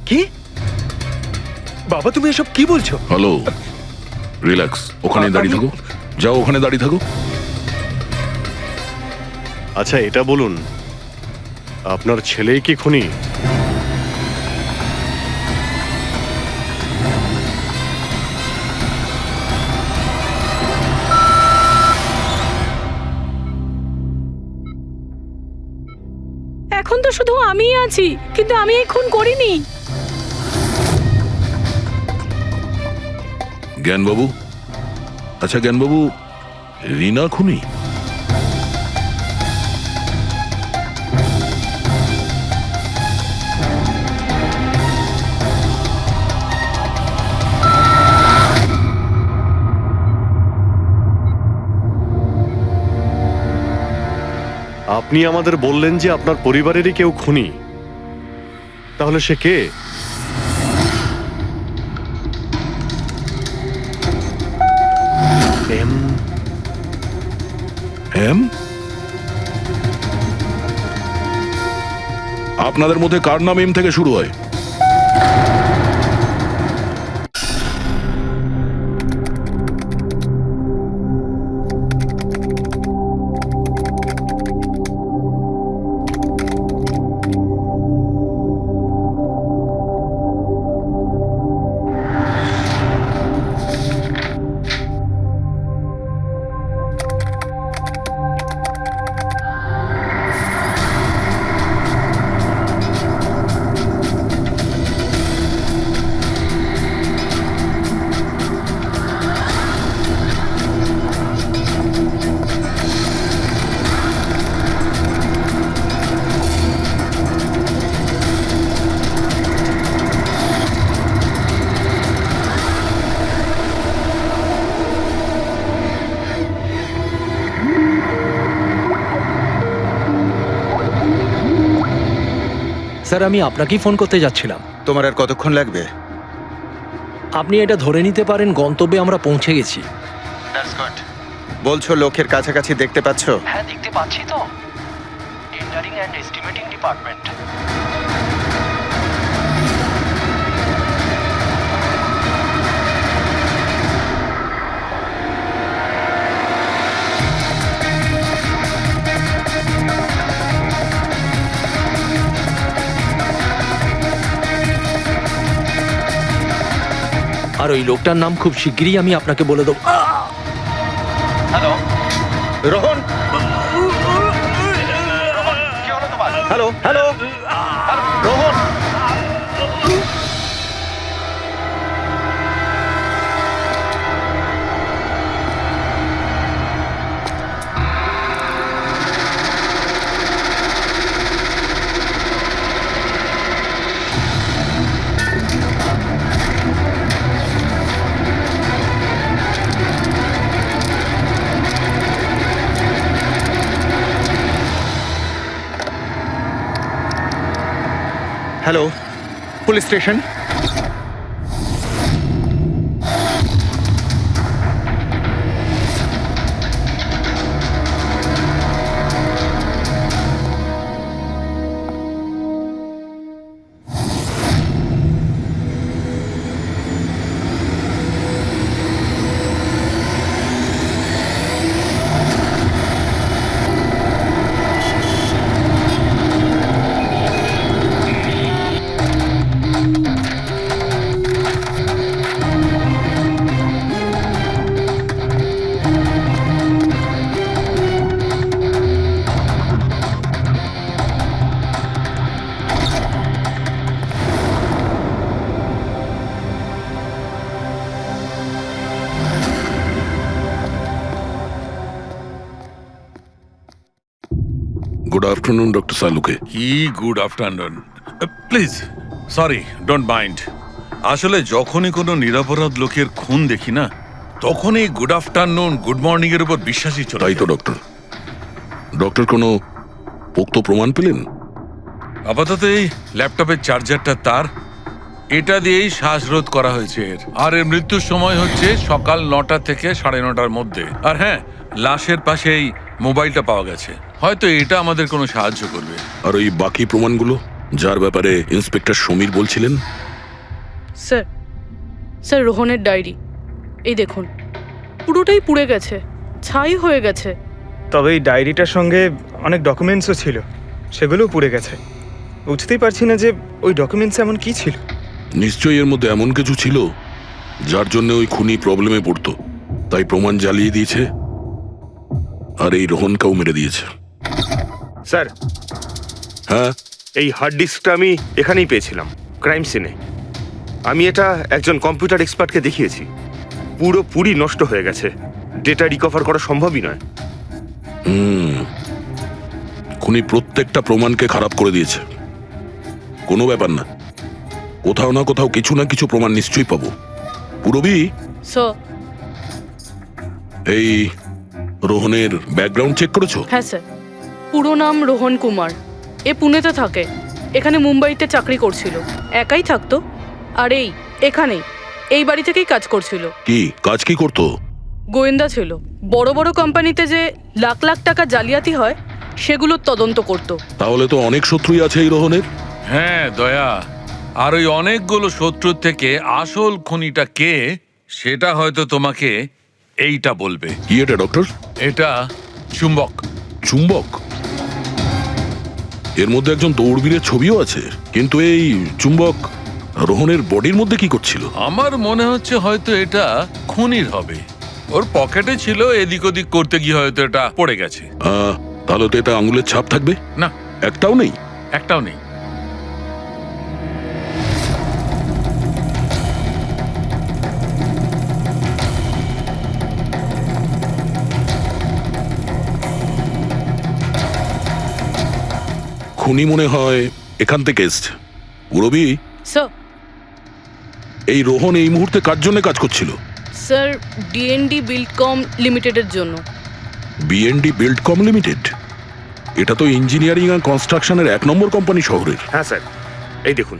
কি? বাবা তুমি এসব কি বলছো? হ্যালো, রিল্যাক্স, ওখানে দাঁড়িয়ে থাকো। যাও, ওখানে দাঁড়িয়ে থাকো। আচ্ছা এটা বলুন, আপনার ছেলেই কি খুনি? এখন তো শুধু আমিই আছি, কিন্তু আমি এই খুন করিনি। জ্ঞানবাবু, আচ্ছা জ্ঞানবাবু, রিনা খুনি? আপনি আমাদের বললেন যে আপনার পরিবারেরই কেউ খুনি, তাহলে সে কে? এম? এম? আপনাদের মধ্যে কার নাম এম থেকে শুরু হয়? স্যার আমি আপনাকেই ফোন করতে যাচ্ছিলাম। তোমার আর কতক্ষণ লাগবে? আপনি এটা ধরে নিতে পারেন গন্তব্যে আমরা পৌঁছে গেছি। বলছো লোকের কাছাকাছি দেখতে পাচ্ছ? হ্যাঁ দেখতে পাচ্ছি তো, টেন্ডারিং এন্ড এস্টিমেটিং ডিপার্টমেন্ট। আর ওই লোকটার নাম খুব শিগগিরই আমি আপনাকে বলে দেবো। Hello Rohan, hello hello Rohan, hello police station. Good afternoon doctor Salunkhe. কি good afternoon? Please, sorry, don't mind. আসলে যখনই কোনো নিরপরাধ লোকের খুন দেখি না, তখনই গুড আফটারনুন, গুড মর্নিং এর উপর বিশ্বাসই চলে তাই তো যায়। ডক্টর। ডক্টর কোনো পোক্ত প্রমাণ পেলেন? আপাতত এই ল্যাপটপের চার্জারটা তার, এটা দিয়েই শ্বাসরোধ করা হয়েছে এর। আর এর মৃত্যুর সময় হচ্ছে সকাল 9টা থেকে 9:30টার মধ্যে। আর হ্যাঁ, লাশের পাশেই মোবাইলটা পাওয়া গেছে। হয়তো এটা আমাদের কোনো সাহায্য করবে। আর ওই বাকি প্রমাণগুলো? যার ব্যাপারে ইন্সপেক্টর সমীর বলছিলেন? স্যার স্যার রোহনের ডায়েরি এই দেখুন, পুরোটাই পুড়ে গেছে, ছাই হয়ে গেছে। তবে এই ডায়েরিটার সঙ্গে অনেক ডকুমেন্টসও ছিল, সেগুলোও পুড়ে গেছে। বুঝতেই পারছি না যে ওই ডকুমেন্টস এমন কি ছিল। নিশ্চয়ই এর মধ্যে এমন কিছু ছিল যার জন্য ওই খুনি প্রবলেমে পড়তো, তাই প্রমাণ জ্বালিয়ে দিয়েছে আর এই রোহনকেও মেরে দিয়েছে। স্যার, হ্যাঁ, এই হার্ড ডিস্কটা আমি এখানেই পেয়েছিলাম, ক্রাইম সিনে। আমি এটা একজন কম্পিউটার এক্সপার্টকে দেখিয়েছি। পুরোপুরি নষ্ট হয়ে গেছে, ডেটা রিকভার করা সম্ভবই নয়। খুনি প্রত্যেকটা প্রমাণকে খারাপ করে দিয়েছে। কোনো ব্যাপার না, কোথাও না কোথাও কিছু না কিছু প্রমাণ নিশ্চয়ই পাবো। পুরবি, স্যার। এই রোহনের ব্যাকগ্রাউন্ড চেক করেছো? হ্যাঁ স্যার, পুরো নাম রোহন কুমার। এ পুনেতে থাকে, এখানে মুম্বাইতে চাকরি করছিল, একাই থাকতো। আর এখানেই এই বাড়ি থেকেই কাজ করছিল। কি কাজ কি করতো? গোয়েন্দা ছিল। বড় বড় কোম্পানিতে যে লাখ লাখ টাকা জালিয়াতি হয় সেগুলোর তদন্ত করত। তাহলে তো অনেক শত্রুই আছে এই রোহনের। হ্যাঁ দয়া, আর ওই অনেকগুলো শত্রুর থেকে আসল খুনিটা কে সেটা হয়তো তোমাকে এইটা বলবে। কি এটা ডক্টর? এটা চুম্বক। চুম্বক? এর মধ্যে একজন দৌড়বীরের ছবিও আছে, কিন্তু এই চুম্বক রোহনের বডির মধ্যে কি করছিল? আমার মনে হচ্ছে হয়তো এটা খুনির হবে। ওর পকেটে ছিল, এদিক ওদিক করতে গিয়ে হয়তো এটা পড়ে গেছে। তাহলে তো এটা আঙুলের ছাপ থাকবে। না, একটাও নেই। একটাও নেই। খুনি মনে হয় এখান থেকে এসছে। পুরবি, স্যার। এই রোহন এই মুহূর্তে কার জন্য কাজ করছিল? স্যার, ডিএনডি বিল্ডকম লিমিটেডের জন্য। BND buildcom limited? এটা তো ইঞ্জিনিয়ারিং আর কনস্ট্রাকশনের 1 নম্বর কোম্পানি শহরের। হ্যাঁ স্যার, এই দেখুন,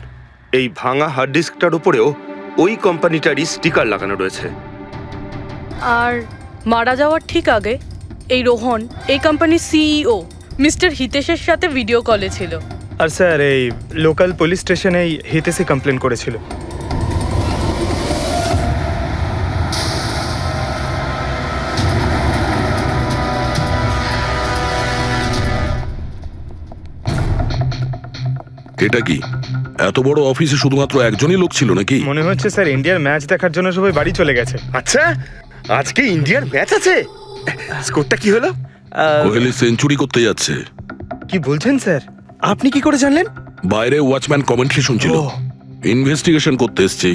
এই ভাঙা হার্ড ডিস্কটার উপরেও ওই কোম্পানিটারই স্টিকার লাগানো রয়েছে। আর মারা যাওয়ার ঠিক আগে এই রোহন এই কোম্পানির সিইও মিস্টার হিতেশের সাথে ভিডিও কলে ছিল। আর স্যার, এই লোকাল পুলিশ স্টেশনেই হিতেশি কমপ্লেন করেছিল। এটা কি এত বড় অফিসে শুধুমাত্র একজনই লোক ছিল নাকি? মনে হচ্ছে স্যার ইন্ডিয়ার ম্যাচ দেখার জন্য সবাই বাড়ি চলে গেছে। আচ্ছা, আজকে ইন্ডিয়ার ম্যাচ আছে? স্কোরটা কি হলো? কোহলি সেঞ্চুরি করতে যাচ্ছে। কি বলছেন স্যার? আপনি কি করে জানলেন? বাইরে ওয়াচম্যান কমেন্ট্রি শুনছিল। ইনভেস্টিগেশন করতে এসেছি,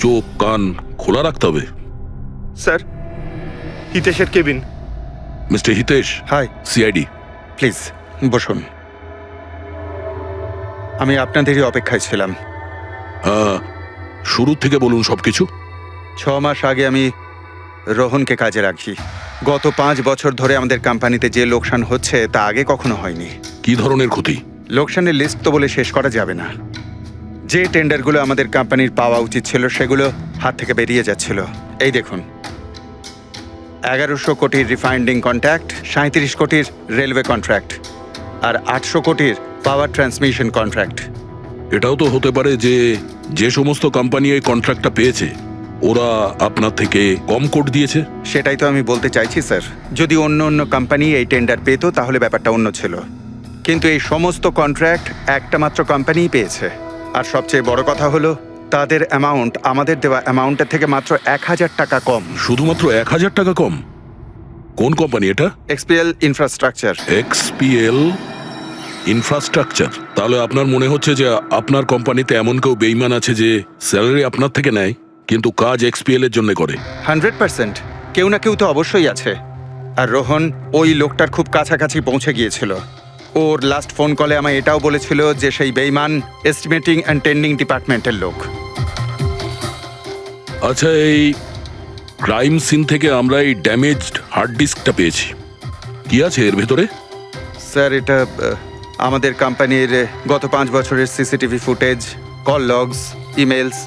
চোখ কান খোলা রাখতে হবে। স্যার, হিতেশের cabin. Mister Hitesh, hi, CID. Please বসুন। আমি আপনাদেরই অপেক্ষায় ছিলাম। শুরু থেকে বলুন সবকিছু। 6 মাস আগে আমি রোহনকে কাজে রাখি। গত 5 বছর ধরে আমাদের কোম্পানিতে যে লোকসান হচ্ছে তা আগে কখনো হয়নি। কি ধরনের ক্ষতি? লোকসানের লিস্ট তো বলে শেষ করা যাবে না। যে টেন্ডারগুলো আমাদের কোম্পানির পাওয়া উচিত ছিল সেগুলো হাত থেকে বেরিয়ে যাচ্ছিল। এই দেখুন, 1100 কোটির রিফাইন্ডিং কন্ট্রাক্ট, 37 কোটির রেলওয়ে কন্ট্রাক্ট, আর 800 কোটির পাওয়ার ট্রান্সমিশন কন্ট্রাক্ট। এটাও তো হতে পারে যে যে সমস্ত কোম্পানি এই কন্ট্রাক্টটা পেয়েছে ওরা আপনার থেকে কম কোট দিয়েছে। সেটাই তো আমি বলতে চাইছি স্যার। যদি অন্য অন্য কোম্পানি এই টেন্ডার পেতো তাহলে ব্যাপারটা অন্য ছিল, কিন্তু এই সমস্ত কন্ট্রাক্ট একটা মাত্র কোম্পানিই পেয়েছে। আর সবচেয়ে বড় কথা হলো তাদের অ্যামাউন্ট আমাদের দেওয়া অ্যামাউন্টের থেকে মাত্র 1000 টাকা কম। শুধুমাত্র 1000 টাকা কম? কোন কোম্পানি এটা? XPL infrastructure. XPL infrastructure? তাহলে আপনার মনে হচ্ছে যে আপনার কোম্পানিতে এমন কেউ বেইমান আছে যে স্যালারি আপনার থেকে নেয় কিন্তু কাজ এক্সপিএল এর জন্য করে? 100% কেউ না কেউ তো অবশ্যই আছে। আর রোহন ওই লোকটার খুব কাছাকাছি পৌঁছে গিয়েছিল। ওর লাস্ট ফোন কলে আমায় এটাও বলেছিল যে সেই বেইমান এস্টিমেটিং অ্যান্ড টেন্ডিং ডিপার্টমেন্টের লোক। আচ্ছা, এই ক্রাইম সিন থেকে আমরা এই ড্যামেজড হার্ড ডিস্কটা পেয়েছি, কি আছে এর ভেতরে? স্যার, এটা আমাদের কোম্পানির গত 5 বছরের CCTV footage, call logs, emails,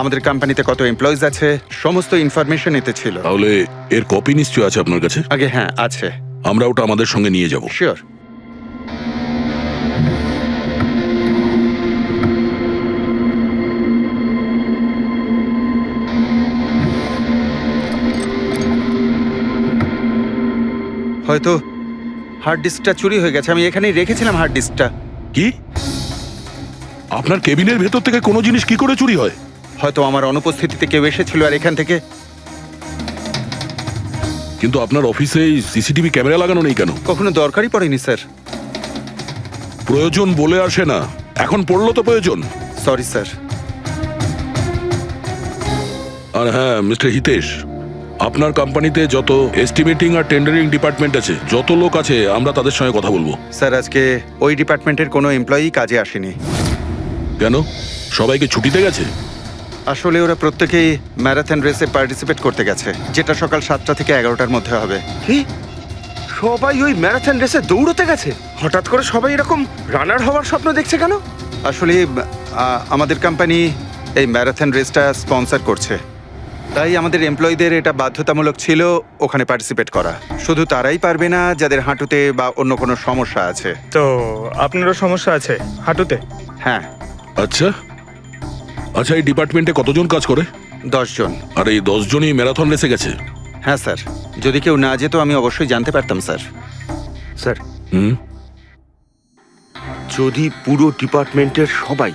আমাদের কোম্পানিতে কত এমপ্লয়িজ আছে, সমস্ত ইনফরমেশন এতে ছিল। তাহলে এর কপি নিশ্চয়ই আছে আপনার কাছে? আগে হ্যাঁ আছে। আমরা ওটা আমাদের সঙ্গে নিয়ে যাব। শিওর। হয়তো হার্ড ডিস্কটা চুরি হয়ে গেছে। আমি এখানেই রেখেছিলাম হার্ড ডিস্কটা। কি? আপনার কেবিনের ভেতর থেকে কোনো জিনিস কি করে চুরি হয়? হয়তো আমার অনুপস্থিতিতে কেউ এসেছিল আর এখান থেকে। কিন্তু আপনার অফিসে সিসিটিভি ক্যামেরা লাগানো নেই কেন? কখনো দরকারই পড়েনি স্যার। প্রয়োজন বলে আসে না, এখন পড়লো তো প্রয়োজন। Sorry sir. আর হ্যাঁ মিস্টার হিতেশ, আপনার কোম্পানিতে যত এস্টিমেটিং আর টেন্ডারিং ডিপার্টমেন্ট আছে, যত লোক আছে, আমরা তাদের সঙ্গে কথা বলবো। স্যার আজকে ওই ডিপার্টমেন্টের কোনো এমপ্লয়ি কাজে আসেনি। কেন? সবাইকে ছুটিতে গেছে? আসলে ওরা প্রত্যেকেই ম্যারাথন রেসে পার্টিসিপেট করতে গেছে, যেটা সকাল 7টা থেকে 11টার মধ্যে হবে। কি সবাই ওই ম্যারাথন রেসে দৌড়তে গেছে? হঠাৎ করে সবাই এরকম রানার হওয়ার স্বপ্ন দেখছে কেন? আসলে আমাদের কোম্পানি এই ম্যারাথন রেসটা স্পন্সর করছে, তাই আমাদের এমপ্লয়ীদের এটা বাধ্যতামূলক ছিল ওখানে পার্টিসিপেট করা। শুধু তারাই পারবে না যাদের হাঁটুতে বা অন্য কোনো সমস্যা আছে। তো আপনারও সমস্যা আছে হাঁটুতে? হ্যাঁ। আচ্ছা আচ্ছা, এই ডিপার্টমেন্টে কতজন কাজ করে? 10 জন। আর এই 10 জনই ম্যারাথন রেসে গেছে? হ্যাঁ স্যার, যদি কেউ না যেত আমি অবশ্যই জানতে পারতাম স্যার। স্যার, হুম, যদি পুরো ডিপার্টমেন্টের সবাই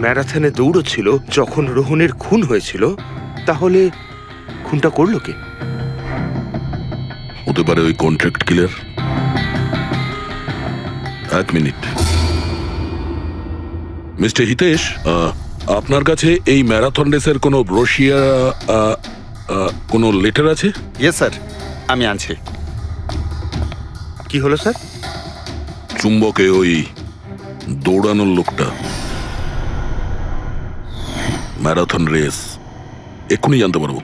ম্যারাথনে দৌড়চ্ছিল যখন রোহনের খুন হয়েছিল, তাহলে খুনটা করলো কে? হতে পারে ওই কন্ট্রাক্ট কিলার। এক মিনিট মিস্টার হিতেশ, আপনার কাছে এই ম্যারাথন রেসের কোনো ব্রোশিয়া, কোনো লেটার আছে? ইয়েস স্যার, আমি আনছি। কি হলো স্যার? চুম্বকে ওই দৌড়ানোর লোকটা, ম্যারাথন রেস, এক্ষুনি জানতে পারবো।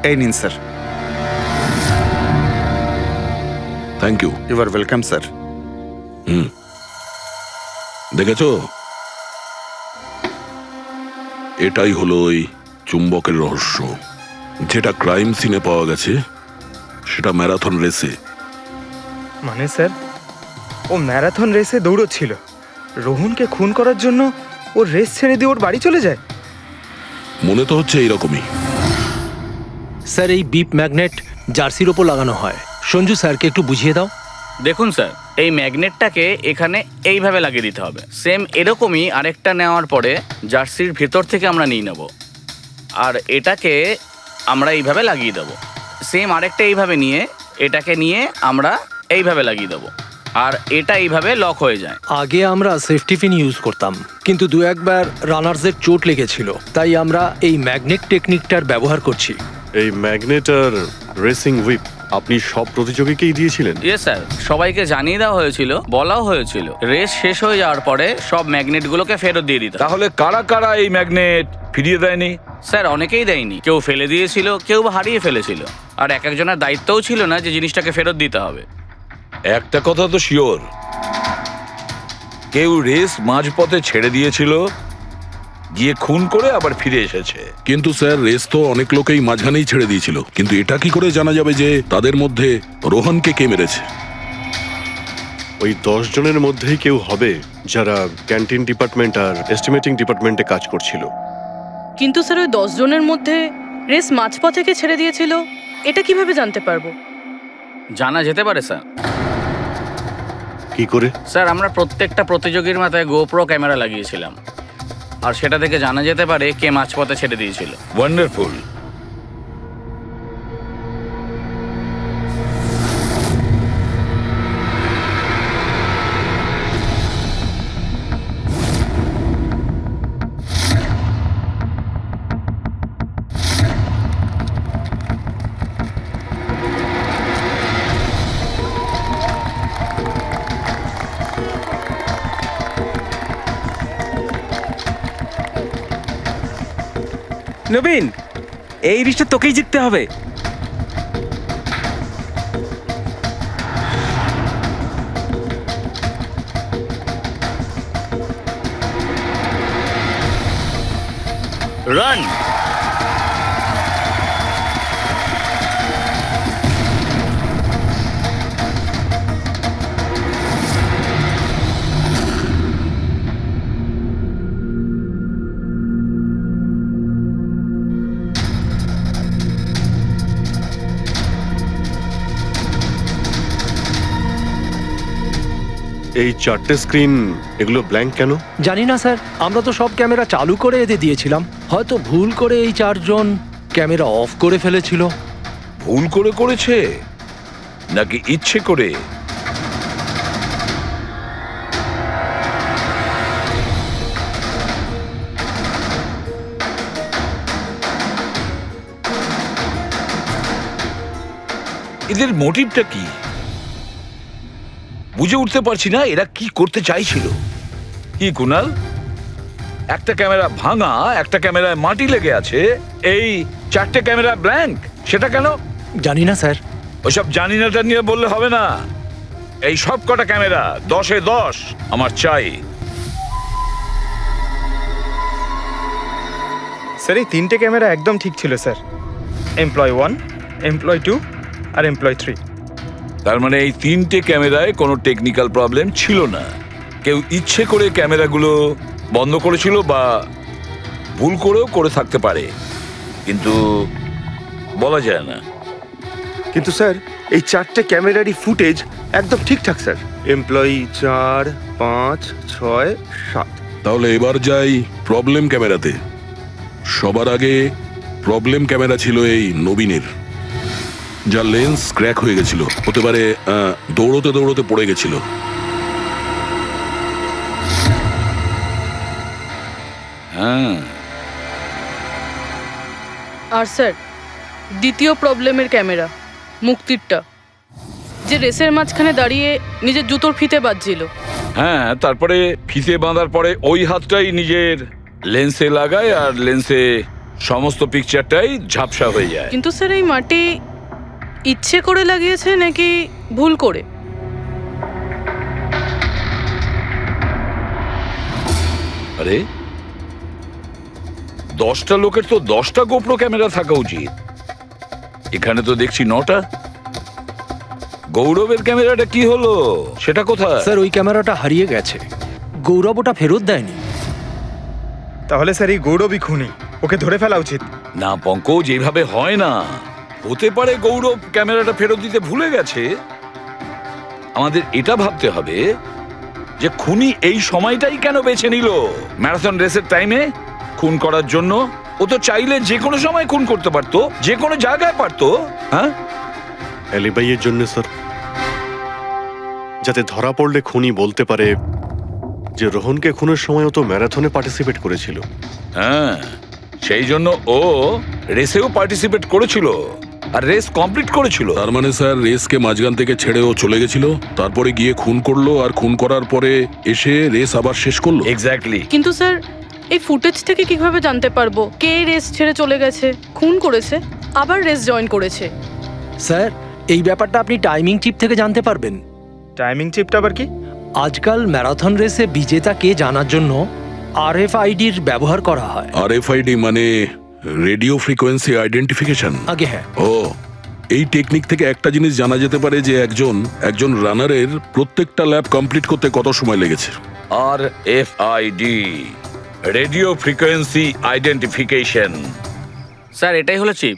এই নিন sir. Thank you. You are welcome sir. দেখেছো, এটাই হলো ওই চুম্বকের রহস্য। যেটা ক্রাইম সিনে পাওয়া গেছে সেটা ম্যারাথন রেসে। মানে স্যার, ও ম্যারাথন রেসে দৌড়চ্ছিল, রোহনকে খুন করার জন্য ও রেস ছেড়ে দিয়ে ওর বাড়ি চলে যায়? মনে তো হচ্ছে এইরকমই। স্যার, এই বিপ ম্যাগনেট জার্সির ওপর লাগানো হয়। সঞ্জু স্যারকে একটু বুঝিয়ে দাও। দেখুন স্যার, এই ম্যাগনেটটাকে এখানে এইভাবে লাগিয়ে দিতে হবে। সেম এরকমই আরেকটা নেওয়ার পরে জার্সির ভেতর থেকে আমরা নিয়ে নেব, আর এটাকে আমরা এইভাবে লাগিয়ে দেবো। সেম আরেকটা এইভাবে নিয়ে এটাকে নিয়ে আমরা এইভাবে লাগিয়ে দেবো, আর এটা এইভাবে লক হয়ে যায়। আগে আমরা সেফটি পিন ইউজ করতাম, কিন্তু দু একবার রানার্সদের চোট লেগেছিল, তাই আমরা এই ম্যাগনেট টেকনিকটার ব্যবহার করছি। এই ম্যাগনেট আর রেসিং হুইপ আপনি সব প্রতিযোগীকেই দিয়েছিলেন? ইয়েস স্যার, সবাইকে জানিয়ে দেওয়া হয়েছিল, বলাও হয়েছিল রেস শেষ হয়ে যাওয়ার পরে সব ম্যাগনেটগুলোকে ফেরত দিয়ে দিতে। তাহলে কারা কারা এই ম্যাগনেট ফিরিয়ে দেয়নি? স্যার, অনেকেই দেয়নি, কেউ ফেলে দিয়েছিল, কেউ বা হারিয়ে ফেলেছিল, আর এক একজনের দায়িত্বও ছিল না যে জিনিসটাকে ফেরত দিতে হবে। একটা কথা তো শিওর, কেউ রেস মাঝপথে ছেড়ে দিয়েছিল, গিয়ে খুন করে আবার ফিরে এসেছে। কিন্তু স্যার, রেস তো অনেক লোকেই মাঝখানেই ছেড়ে দিয়েছিল, কিন্তু এটা কি করে জানা যাবে যে তাদের মধ্যে রোহনকে কে মেরেছে? ওই 10 জনের মধ্যেই কেউ হবে যারা ক্যান্টিন ডিপার্টমেন্ট আর এস্টিমেটিং ডিপার্টমেন্টে কাজ করছিল। কিন্তু স্যার, ওই 10 জনের মধ্যে রেস মাঝপথ থেকে ছেড়ে দিয়েছিল, এটা কিভাবে জানতে পারবো? জানা যেতে পারে স্যার। কি করে? স্যার, আমরা প্রত্যেকটা প্রতিযোগীর মাথায় গোপ্রো ক্যামেরা লাগিয়েছিলাম, আর সেটা থেকে জানা যেতে পারে কে মাঝপথে ছেড়ে দিয়েছিল। ওয়ান্ডারফুল। নবীন, এই রিসটা তোকেই জিততে হবে। রান। এই 4টে স্ক্রিন এগুলো ব্ল্যাঙ্ক কেন? জানি না স্যার, আমরা তো সব ক্যামেরা চালু করে এতে দিয়েছিলাম। হয়তো ভুল করে এই 4 জন ক্যামেরা অফ করে ফেলেছিল। ভুল করে করেছে নাকি ইচ্ছে করে? এদের মোটিভটা কি বুঝে উঠতে পারছি না। এরা কি করতে চাইছিল? কি কুনাল, একটা ক্যামেরা ভাঙা, একটা ক্যামেরায় মাটি লেগে আছে, এই 4টে ক্যামেরা ব্ল্যাঙ্ক, সেটা কেন? জানি না স্যার। ওইসব জানি নাটা নিয়ে বললে হবে না। এই সব কটা ক্যামেরা 10-এ 10 আমার চাই। স্যার এই 3টে ক্যামেরা একদম ঠিক ছিল স্যার। এমপ্লয় 1, এমপ্লয় 2 আর এমপ্লয় 3। তার মানে এই 3টে ক্যামেরায় কোনো টেকনিক্যাল প্রবলেম ছিল না। কেউ ইচ্ছে করে ক্যামেরাগুলো বন্ধ করেছিল বা ভুল করেও করে থাকতে পারে, কিন্তু বলা যায় না। কিন্তু স্যার এই 4টে ক্যামেরারই ফুটেজ একদম ঠিকঠাক স্যার। এমপ্লয়ি 4, 5, 6, 7। তাহলে এবার যাই প্রবলেম ক্যামেরাতে। সবার আগে প্রবলেম ক্যামেরা ছিল এই নবীনের, যার লেন্স ক্র্যাক হয়ে গেছিল। হতে পারে দৌড়তে দৌড়তে পড়ে গেছিল। হ্যাঁ, আর স্যার দ্বিতীয় প্রবলেমের ক্যামেরা, মুক্তিরটা, যে রেসের মাঝখানে দাঁড়িয়ে নিজের জুতোর ফিতে বাজছিল। হ্যাঁ, তারপরে ফিতে বাঁধার পরে ওই হাতটাই নিজের লেন্সে লাগায় আর লেন্সে সমস্ত পিকচারটাই ঝাপসা হয়ে যায়। কিন্তু স্যার এই মাটি ইচ্ছে করে লাগিয়েছে নাকি ভুল করে? আরে 10টা লোকের তো 10টা গোপ্রো ক্যামেরা থাকা উচিত, এখানে তো দেখছি 9টা। গৌরবের ক্যামেরাটা কি হলো, সেটা কোথায়? স্যার ওই ক্যামেরাটা হারিয়ে গেছে, গৌরব ওটা ফেরত দেয়নি। তাহলে স্যার এই গৌরবই খুনি, ওকে ধরে ফেলা উচিত। না পঙ্কজ, এইভাবে হয় না। হতে পারে গৌরব ক্যামেরাটা ফেরত দিতে ভুলে গেছে। আমাদের এটা ভাবতে হবে যে খুনি এই সময়টাই কেন বেছে নিল ম্যারাথন রেসের টাইমে খুন করার জন্য। ও তো চাইলে যে কোনো সময় খুন করতে পারতো, যে কোনো জায়গায় পারতো। হ্যাঁ, অ্যালিবাইয়ের জন্য স্যার, যাতে ধরা পড়লে খুনি বলতে পারে যে রোহনকে খুনের সময় ও তো ম্যারাথনে পার্টিসিপেট করেছিল। হ্যাঁ, সেই জন্য ও রেসেও পার্টিসিপেট করেছিল আর রেস কমপ্লিট করেছিল। তার মানে স্যার রেসকে মাঝখান থেকে ছেড়ে ও চলে গেছিল, তারপরে গিয়ে খুন করলো, আর খুন করার পরে এসে রেস আবার শেষ করলো। এক্স্যাক্টলি। কিন্তু স্যার এই ফুটেজ থেকে কিভাবে জানতে পারবো কে রেস ছেড়ে চলে গেছে, খুন করেছে, আবার রেস জয়েন করেছে? স্যার এই ব্যাপারটা আপনি টাইমিং চিপ থেকে জানতে পারবেন। টাইমিং চিপটা আবার কি? আজকাল ম্যারাথন রেসে বিজেতা কে জানার জন্য RFIDর ব্যবহার করা হয়। RFID মানে রেডিও ফ্রিকোয়েন্সি আইডেন্টিফিকেশন। আগে হ্যাঁ। ও, এই টেকনিক থেকে একটা জিনিস জানা যেতে পারে যে একজন রানারের প্রত্যেকটা ল্যাব কমপ্লিট করতে কত সময় লেগেছে। RFID, radio frequency identification. Sir এটাই হলো চিপ,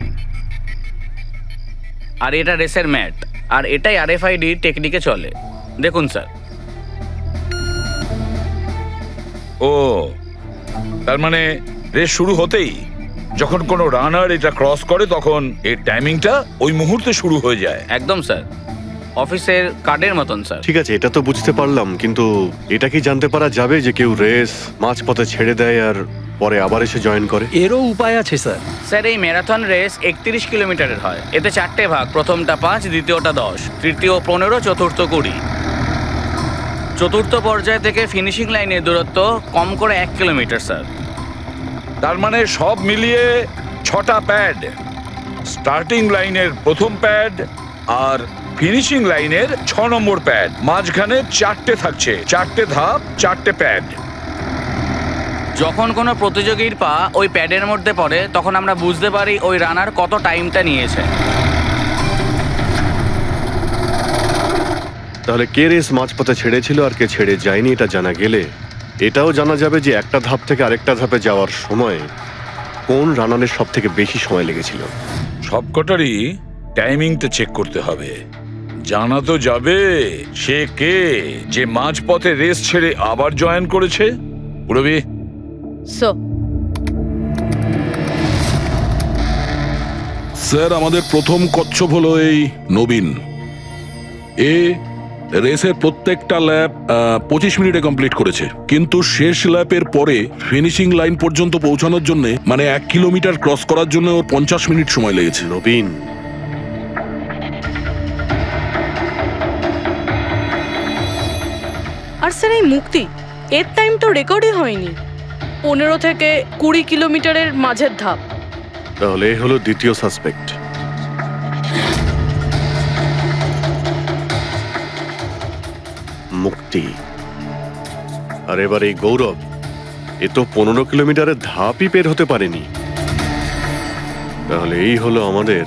আর এটা রেসের ম্যাট, আর এটাই RFID টেকনিকে চলে। দেখুন স্যার। ও, তার মানে রেস শুরু হতেই যখন কোনো রানার এটা ক্রস করে তখন এর টাইমিংটা ওই মুহূর্তে শুরু হয়ে যায়। একদম স্যার, অফিসের কার্ডের মতন স্যার। ঠিক আছে, এটা তো বুঝতে পারলাম, কিন্তু এটা কি জানতে পারা যাবে যে কেউ রেস মাঝপথে ছেড়ে দেয় আর পরে আবার এসে জয়েন করে? এরও উপায় আছে স্যার। স্যার এই ম্যারাথন রেস 31 কিলোমিটারের হয়। এতে 4টে ভাগ, প্রথমটা 5, দ্বিতীয়টা 10, তৃতীয় 15, চতুর্থ 20। চতুর্থ পর্যায় থেকে ফিনিশিং লাইনের দূরত্ব কম করে 1 কিলোমিটার স্যার। তার মানে সব মিলিয়ে 6টা প্যাড, স্টার্টিং লাইনের প্রথম প্যাড আর ফিনিশিং লাইনের 6 নম্বর প্যাড, মাঝখানে 4টে থাকছে, 4টে ধাপ, 4টে প্যাড। যখন কোনো প্রতিযোগীর পা ওই প্যাডের মধ্যে পড়ে তখন আমরা বুঝতে পারি ওই রানার কত টাইমটা নিয়েছে। তাহলে কে রেস মাঝপথে ছেড়েছিল আর কে ছেড়ে যায়নি এটা জানা গেলে এটাও জানা যাবে যে একটা ধাপ থেকে আরেকটা ধাপে যাওয়ার সময় কোন রানারের সব থেকে বেশি সময় লেগেছিল। সবকটারই টাইমিংটা চেক করতে হবে। জানা তো যাবে সে কে, যে মাঝপথে রেস ছেড়ে আবার জয়েন করেছে। পুরবি, স্যার, স্যার আমাদের প্রথম কচ্ছপ হলো এই নবীন। এ রেসের প্রত্যেকটা ল্যাপ 25 মিনিটে কমপ্লিট করেছে, কিন্তু শেষ ল্যাপের পরে ফিনিশিং লাইন পর্যন্ত পৌঁছানোর জন্য, মানে 1 কিলোমিটার ক্রস করার জন্য ওর 50 মিনিট সময় লেগেছে। নবীন, আর স্যার এই মুক্তি, এর টাইম তো রেকর্ডই হয়নি। 15 থেকে 20 কিলোমিটারের মাঝের ধাপ। তাহলে এ হলো দ্বিতীয় সাসপেক্ট। মুক্তি। আর এবার এই গৌরব, এ তো 15 কিলোমিটারের ধাপই বের হতে পারেনি। তাহলে এই হলো আমাদের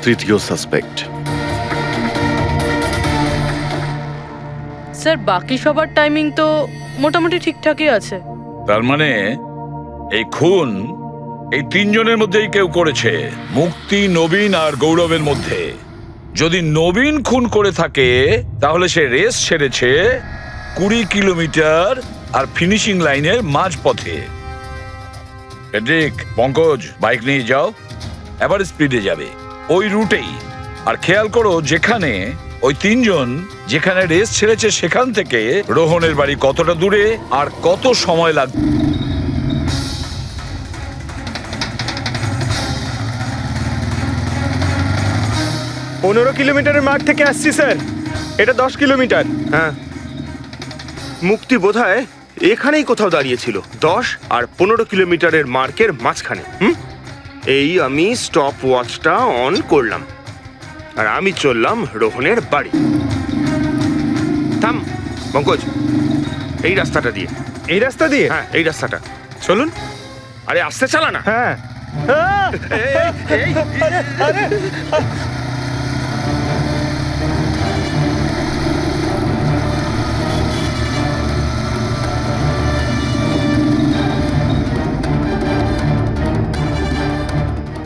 তৃতীয় সাসপেক্ট। স্যার বাকি সবার টাইমিং তো মোটামুটি ঠিকঠাকই আছে। তার মানে এই খুন এই তিনজনের মধ্যেই কেউ করেছে, মুক্তি, নবীন আর গৌরবের মধ্যে। যদি নবীন খুন করে থাকে তাহলে সে রেস ছেড়েছে 20 কিলোমিটার আর ফিনিশিং লাইনের মাঝপথে। পেড্রিক, পঙ্কজ, বাইক নিয়ে যাও, এবার স্পিডে যাবে ওই রুটেই। আর খেয়াল করো যেখানে ওই তিনজন যেখানে রেস ছেড়েছে সেখান থেকে রোহনের বাড়ি কতটা দূরে আর কত সময় লাগবে। পনেরো কিলোমিটারের মাঠ থেকে আসছি স্যার, এটা 10 কিলোমিটার। হ্যাঁ, মুক্তি বোধহয় এখানেই কোথাও দাঁড়িয়েছিল, 10 আর 15 কিলোমিটারের মার্কের মাঝখানে। এই আমি স্টপ ওয়াচটা অন করলাম আর আমি চললাম রোহনের বাড়ি। থাম পঙ্কজ, এই রাস্তাটা দিয়ে। এই রাস্তা দিয়ে? হ্যাঁ, এই রাস্তাটা। চলুন। আরে আস্তে চালা না। হ্যাঁ।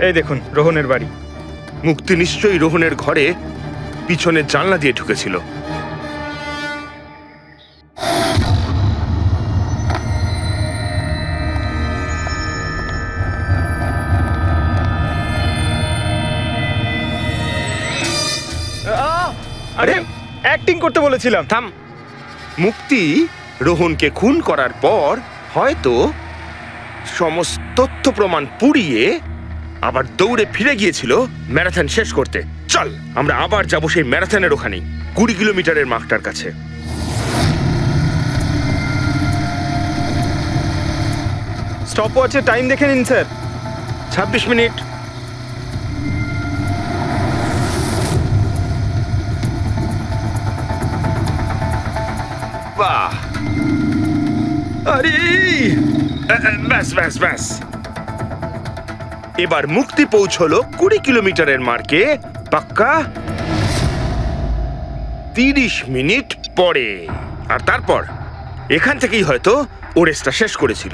এই দেখুন রোহনের বাড়ি। মুক্তি নিশ্চয়ই রোহনের ঘরে পিছনের জানলা দিয়ে ঢুকেছিল। আরে অ্যাক্টিং করতে বলেছিলাম। থাম। মুক্তি রোহনকে খুন করার পর হয়তো সমস্ত তথ্য প্রমাণ পুড়িয়ে আবার দৌড়ে ফিরে গিয়েছিল ম্যারাথন শেষ করতে। চল আমরা আবার যাব সেই ম্যারাথনের ওখানে, 20 কিলোমিটারের মার্কটার কাছে। স্টপ ওয়াচের টাইম দেখে নিন স্যার। 26 মিনিট। বাহ, আরে ব্যাস ব্যাস ব্যাস। এবার মুক্তি পৌঁছলো 20 কিলোমিটারের মার্কে পাক্কা 30 মিনিট পরে। আর তারপর এখান থেকেই হয়তো ও রেসটা শেষ করেছিল।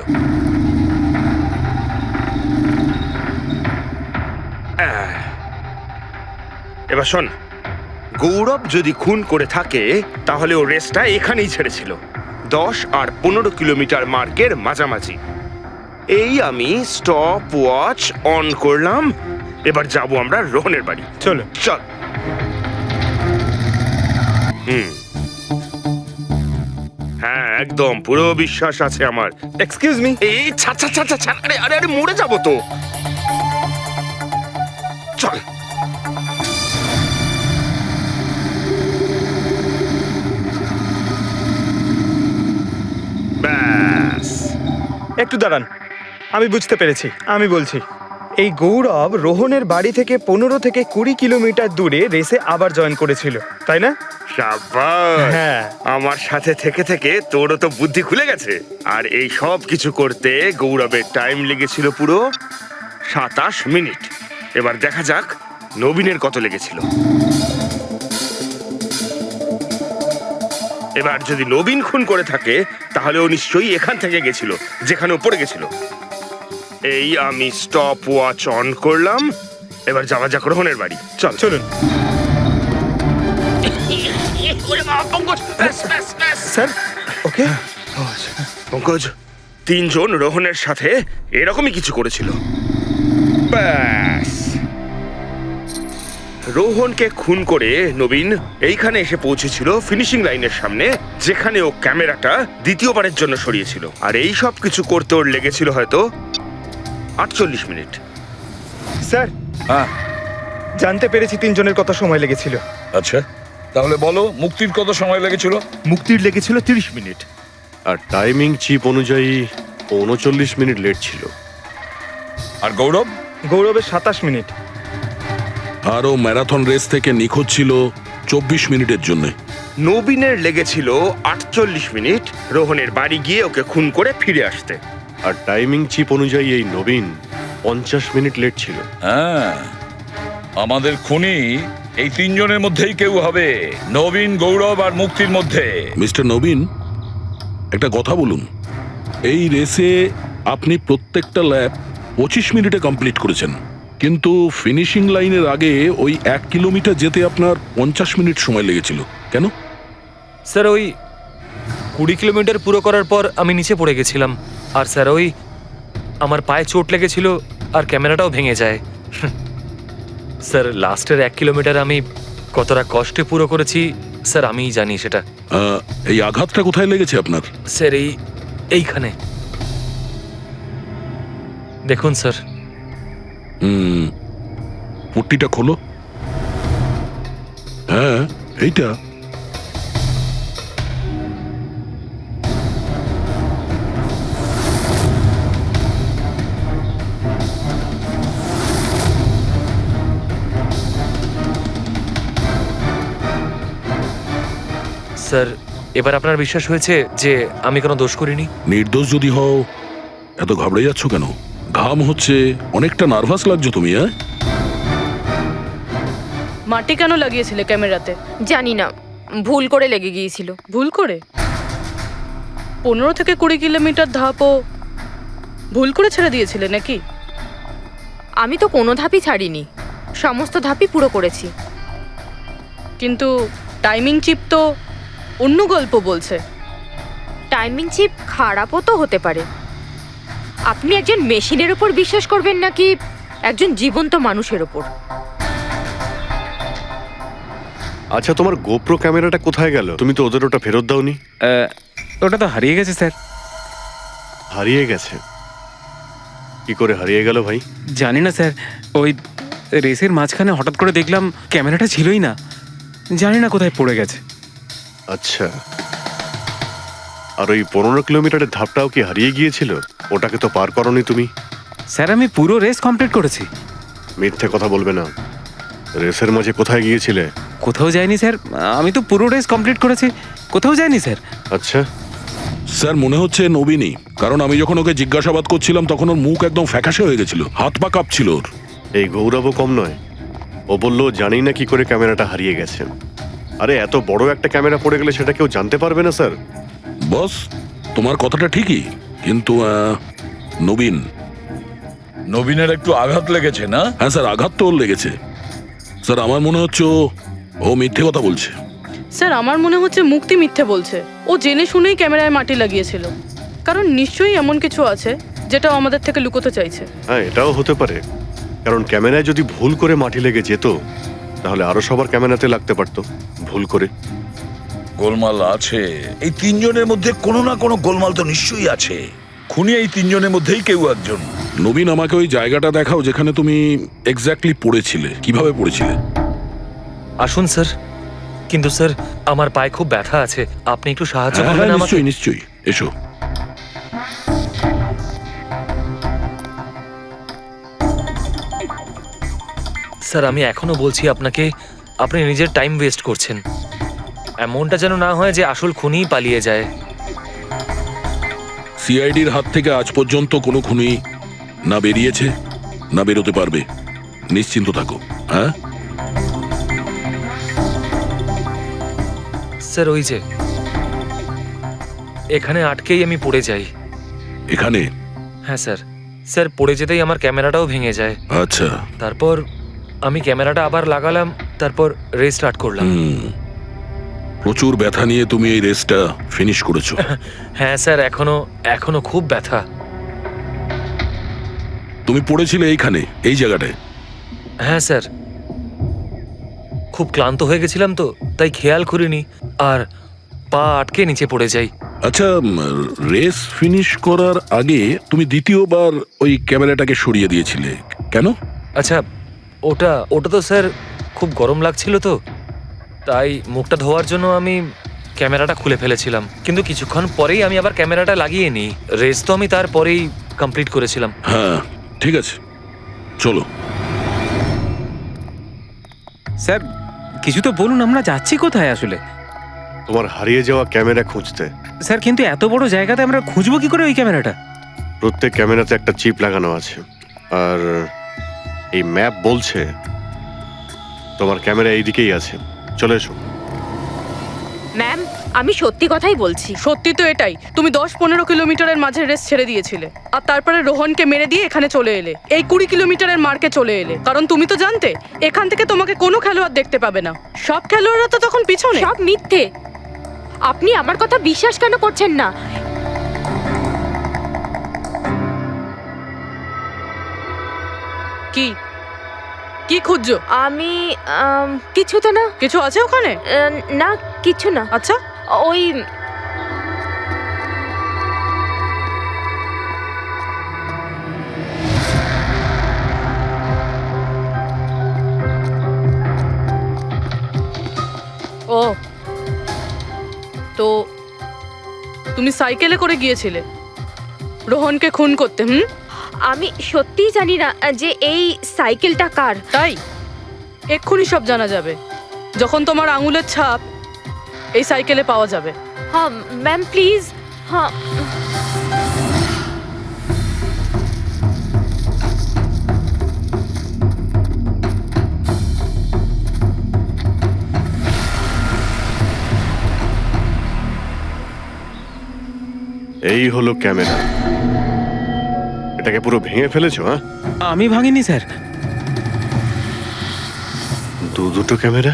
এবার শোন, গৌরব যদি খুন করে থাকে তাহলে ও রেসটা এখানেই ছেড়েছিল, 10 আর 15 কিলোমিটার মার্কের মাঝামাঝি। এই আমি স্টপ ওয়াচ অন করলাম, এবার যাব আমরা রোহনের বাড়ি। চলো। চল। হ্যাঁ, একদম পুরো বিশ্বাস আছে আমার। Excuse me. এই ছাড় ছাড় ছাড় ছাড়, আরে আরে আরে মরে যাবো তো। চল। ব্যাস। একটু দাঁড়ান, আমি বুঝতে পেরেছি, আমি বলছি। এই গৌরব রোহনের বাড়ি থেকে 15 থেকে 20 কিলোমিটার দূরে রেসে আবার জয়েন করেছিল, তাই না? শাবাশ, হ্যাঁ। আমার সাথে থেকে থেকে তোরও তো বুদ্ধি খুলে গেছে। আর এই সব কিছু করতে গৌরবের টাইম লেগেছিল পুরো 27 মিনিট। এবার দেখা যাক নবীনের কত লেগেছিল। এবার যদি নবীন খুন করে থাকে তাহলে ও নিশ্চয়ই এখান থেকে গেছিল, যেখানে ও পড়ে গেছিল। এই আমি স্টপ ওয়াচ অন করলাম, এবার যাওয়া যাক রোহনের বাড়ি। চল। চলুন। পঙ্কজ ব্যাস ব্যাস ব্যাস স্যার ওকে পঙ্কজ 3 জন রোহনের সাথে এরকমই কিছু করেছিল ব্যাস রোহনকে খুন করে নবীন এইখানে এসে পৌঁছেছিল ফিনিশিং লাইনের সামনে, যেখানে ও ক্যামেরাটা দ্বিতীয়বারের জন্য সরিয়েছিল। আর এই সব কিছু করতে ওর লেগেছিল হয়তো 48 মিনিট। স্যার হ্যাঁ জানতে পেরেছি 3 জনের কত সময় লেগেছিল। আচ্ছা তাহলে বলো মুক্তির কত সময় লেগেছিল? মুক্তির লেগেছিল 30 মিনিট। আর টাইমিং চিপ অনুযায়ী 39 মিনিট লেট ছিল। আর গৌরব? গৌরবের 27 মিনিট। আরও ম্যারাথন রেস থেকে নিখোঁজ ছিল 24 মিনিটের জন্য। নবীনের লেগেছিল 48 মিনিট রোহনের বাড়ি গিয়ে ওকে খুন করে ফিরে আসতে। আর টাইমিং চিপ অনুযায়ী এই নবীন 50 মিনিট লেট ছিল। হ্যাঁ আমাদের খুনি এই 3 জনের মধ্যেই কেউ হবে, নবীন, গৌরব আর মুক্তির মধ্যে। মিস্টার নবীন, একটা কথা বলুন, এই রেসে আপনি প্রত্যেকটা ল্যাপ 25 মিনিটে কমপ্লিট করেছেন, কিন্তু ফিনিশিং লাইনের আগে ওই 1 কিলোমিটার যেতে আপনার 50 মিনিট সময় লেগেছিল কেন? স্যার ওই 20 কিলোমিটার পুরো করার পর আমি নিচে পড়ে গেছিলাম, আর স্যার ওই আমার পায়ে চোট লেগেছিল আর ক্যামেরাটাও ভেঙে যায়। স্যার লাস্টের 1 কিলোমিটার আমি কতটা কষ্টে পুরো করেছি স্যার আমিই জানি সেটা। এই আঘাতটা কোথায় লেগেছে আপনার? স্যার এইখানে দেখুন স্যার। পট্টিটা খোলো। হ্যাঁ এইটা। স্যার এবার আপনার বিশ্বাস হয়েছে যে আমি কোনো দোষ করিনি? নির্দোষ যদি হও এত ঘাবড়ে যাচ্ছ কেন? ঘাম হচ্ছে, অনেকটা নার্ভাস লাগছো তুমি। হ্যাঁ মাটি কেন লাগিয়েছিলে ক্যামেরাতে? জানি না, ভুল করে লেগে গিয়েছিল। ভুল করে? 15 থেকে 20 কিলোমিটার ধাপও ভুল করে ছেড়ে দিয়েছিলে নাকি? আমি তো কোনো ধাপই ছাড়িনি, সমস্ত ধাপই পুরো করেছি। কিন্তু টাইমিং চিপ তো অন্য গল্প বলছে। টাইমিং চিপ খারাপও তো হতে পারে। আপনি একজন মেশিনের উপর বিশ্বাস করবেন নাকি একজন জীবন্ত মানুষের উপর? আচ্ছা তোমার গোপ্রো ক্যামেরাটা কোথায় গেল? তুমি তো ওদের ওটা ফেরত দাওনি। ওটা তো হারিয়ে গেছে স্যার। হারিয়ে গেছে? কি করে হারিয়ে গেল ভাই? জানি না স্যার, ওই রেসের মাঝখানে হঠাৎ করে দেখলাম ক্যামেরাটা ছিলই না, জানি না কোথায় পড়ে গেছে। আচ্ছা, আর ওই 15 কিলোমিটারের ধাপটাও কি হারিয়ে গিয়েছিল? ওটাকে তো পার করনি তুমি। স্যার আমি পুরো রেস কমপ্লিট করেছি। মিথ্যে কথা বলবে না। রেসের মাঝে কোথায় গিয়েছিলে? কোথাও যায়নি স্যার, আমি তো পুরো রেস কমপ্লিট করেছি, কোথাও যায়নি স্যার। আচ্ছা স্যার মনে হচ্ছে নবীনই, কারণ আমি যখন ওকে জিজ্ঞাসাবাদ করছিলাম তখন ওর মুখ একদম ফ্যাকাশে হয়ে গেছিল, হাত পা কাঁপছিল ওর। এই গৌরবও কম নয়, ও বললো জানি না কি করে ক্যামেরাটা হারিয়ে গেছে। আরে এত বড় একটা ক্যামেরা পড়ে গেলে সেটা কেউ জানতে পারবে না স্যার। বস তোমার কথাটা ঠিকই, কিন্তু নবীনের একটু আঘাত লেগেছে না? হ্যাঁ স্যার, আঘাত তো ওর লেগেছে। স্যার আমার মনে হচ্ছে ও মিথ্যে কথা বলছে। স্যার আমার মনে হচ্ছে মুক্তি মিথ্যে বলছে। ও জেনে শুনেই ক্যামেরায় মাটি লাগিয়েছিল, কারণ নিশ্চয়ই এমন কিছু আছে যেটা আমাদের থেকে লুকোতে চাইছে। হ্যাঁ এটাও হতে পারে, কারণ ক্যামেরায় যদি ভুল করে মাটি লেগে যেত তাহলে আরো সবার ক্যামেরাতে লাগতে পারতো ভুল করে। গোলমাল আছে, এই 3 জনের মধ্যে কোনো না কোনো গোলমাল তো নিশ্চয়ই আছে। খুনি এই 3 জনের মধ্যেই কেউ একজন। নবীন আমাকে ওই জায়গাটা দেখাও যেখানে তুমি এক্স্যাক্টলি পড়েছিলে। কিভাবে পড়েছিলে? আসুন স্যার, কিন্তু স্যার আমার পায়ে খুব ব্যথা আছে, আপনি একটু সাহায্য হ্যাঁ করবেন আমাকে? নিশ্চয়ই নিশ্চয়ই, এসো। স্যার আমি এখনো বলছি আপনাকে, আপনি নিজের টাইম ওয়েস্ট করছেন। এমনটা যেন না হয় যে আসল খুনিই পালিয়ে যায়। সিআইডির হাত থেকে আজ পর্যন্ত কোনো খুনি না বেরিয়েছে না বেরোতে পারবে, নিশ্চিন্ত থাকো। হ্যাঁ স্যার ওই যে এখানে আটকেই আমি পড়ে যাই। এখানে? হ্যাঁ স্যার, স্যার পড়ে যেতেই আমার ক্যামেরাটাও ভেঙে যায়। আচ্ছা, তারপর আমি ক্যামেরাটা আবার লাগালাম, তারপর রেস্টার্ট করলাম। প্রচুর ব্যথা নিয়ে তুমি এই রেসটা ফিনিশ করেছো। হ্যাঁ স্যার, এখনো খুব ব্যথা। তুমি পড়েছিলে এইখানে, এই জায়গাটায়? হ্যাঁ স্যার, খুব ক্লান্ত হয়ে গেছিলাম তো, তাই খেয়াল করিনি আর পা আটকে নিচে পড়ে যাই। আচ্ছা, রেস ফিনিশ করার আগে তুমি দ্বিতীয়বার ওই ক্যামেরাটাকে সরিয়ে দিয়েছিলে কেন? আচ্ছা, ওটা তো স্যার খুব গরম লাগছিল তো, তাই মুখটা ধোয়ার জন্য আমি ক্যামেরাটা খুলে ফেলেছিলাম, কিন্তু কিছুক্ষণ পরেই আমি আবার ক্যামেরাটা লাগিয়ে নিই। রেস তো আমি তারপরেই কমপ্লিট করেছিলাম। হ্যাঁ ঠিক আছে, চলো। স্যার কিছু তো বলুন, আমরা যাচ্ছি কোথায় আসলে? তোমার হারিয়ে যাওয়া ক্যামেরা খুঁজতে। স্যার কিন্তু এত বড় জায়গাতে আমরা খুঁজবো কি করে ওই ক্যামেরাটা? প্রত্যেক ক্যামেরাতে একটা চিপ লাগানো আছে, আর এই ম্যাপ বলছে তোমার ক্যামেরা এইদিকেই আছে। চলে এসো। ম্যাম, আমি সত্যি কথাই বলছি। সত্যি তো এটাই, তুমি 10-15 কিলোমিটারের মাঝে রেস ছেড়ে দিয়েছিলে আর তারপরে রোহনকে মেরে দিয়ে এখানে চলে এলে, এই 20 কিলোমিটারের মার্কে চলে এলে, কারণ তুমি তো জানতে এখান থেকে তোমাকে কোনো খেলোয়াড় দেখতে পাবে না। সব খেলোয়াড়রা তো তখন পিছনে। সব মিথ্যে। আপনি আমার কথা বিশ্বাস কেন করছেন না? কি কি খুঁজছো? আমি কিছু তো না। কিছু আছে ওখানে? না, কিছু না। আচ্ছা, ওই ও তো তুমি সাইকেলে করে গিয়েছিলে রোহনকে খুন করতে? আমি সত্যিই জানি না যে এই সাইকেলটা কার। তাই এক্ষুনি সব জানা যাবে যখন তোমার আঙুলের ছাপ এই সাইকেলে পাওয়া যাবে। হ্যাঁ ম্যাম, প্লিজ। হ্যাঁ, এই হলো ক্যামেরা। এটাকে পুরো ভেঙে ফেলেছো? হ্যাঁ, আমি ভাঙিনি স্যার। দুটো ক্যামেরা।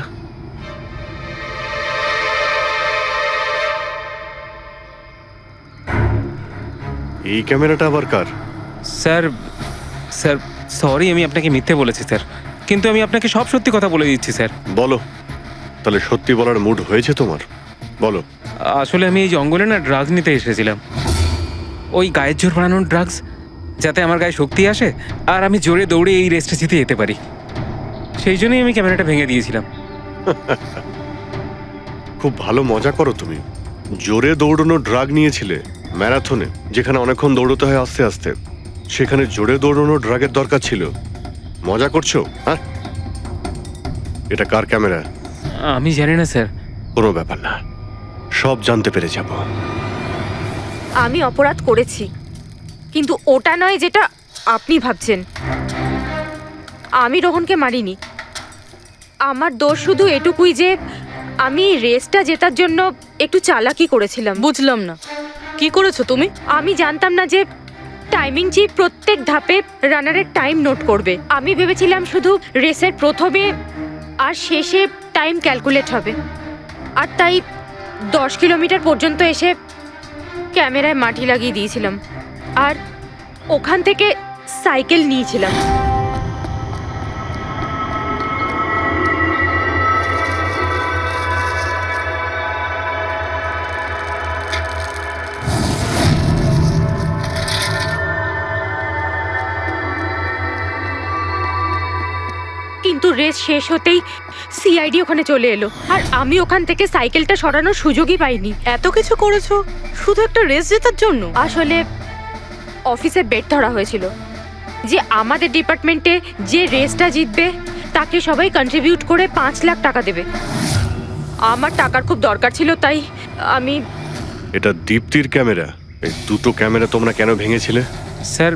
এই ক্যামেরাটা আবার কার? স্যার স্যার সরি, আমি আপনাকে মিথ্যে বলেছি স্যার, কিন্তু আমি আপনাকে সব সত্যি কথা বলে দিচ্ছি স্যার। বলো, তাহলে সত্যি বলার মুড হয়েছে তোমার? বলো। আসলে আমি এই জঙ্গলে না ড্রাগস নিতে এসেছিলাম, ওই গায়ের জোর বাড়ানোর ড্রাগস, যাতে আমার গায়ে শক্তি আসে আর আমি জোরে দৌড়ে এই রেসটা জিতে যেতে পারি। সেই জন্যই আমি ক্যামেরাটা ভেঙে দিয়েছিলাম। খুব ভালো মজা করো তুমি। জোরে দৌড়ানো ড্রাগ নিয়েছিলে ম্যারাথনে, যেখানে অনেকক্ষণ দৌড়তে হয় আস্তে আস্তে, সেখানে জোরে দৌড়ানো ড্রাগের দরকার ছিল। মজা করছো? হ্যাঁ, এটা কার ক্যামেরা? আমি জানি না স্যার। কোনো ব্যাপার না, সব জানতে পেরে যাব। আমি অপরাধ করেছি, কিন্তু ওটা নয় যেটা আপনি ভাবছেন। আমি রোহনকে মারিনি। আমার দোষ শুধু এটুকুই যে আমি রেসটা জেতার জন্য একটু চালাকি করেছিলাম। বুঝলাম না, কি করেছো তুমি? আমি জানতাম না যে টাইমিং চিপ প্রত্যেক ধাপে রানারের টাইম নোট করবে। আমি ভেবেছিলাম শুধু রেসের প্রথমে আর শেষে টাইম ক্যালকুলেট হবে, আর তাই 10 কিলোমিটার পর্যন্ত এসে ক্যামেরায় মাটি লাগিয়ে দিয়েছিলাম আর ওখান থেকে সাইকেল নিয়েছিলাম। কিন্তু রেস শেষ হতেই সিআইডি ওখানে চলে এলো আর আমি ওখান থেকে সাইকেলটা সরানোর সুযোগই পাইনি। এত কিছু করেছো শুধু একটা রেস জেতার জন্য? আসলে অফিসে বেট ধরা হয়েছিল যে আমাদের ডিপার্টমেন্টে যে রেসটা জিতবে তাকে সবাই কন্ট্রিবিউট করে 5 লাখ টাকা দেবে। আমার টাকার খুব দরকার ছিল, তাই আমি। এটা দীপ্তির ক্যামেরা। এই দুটো ক্যামেরা তোমরা কেন ভেঙেছিলে? স্যার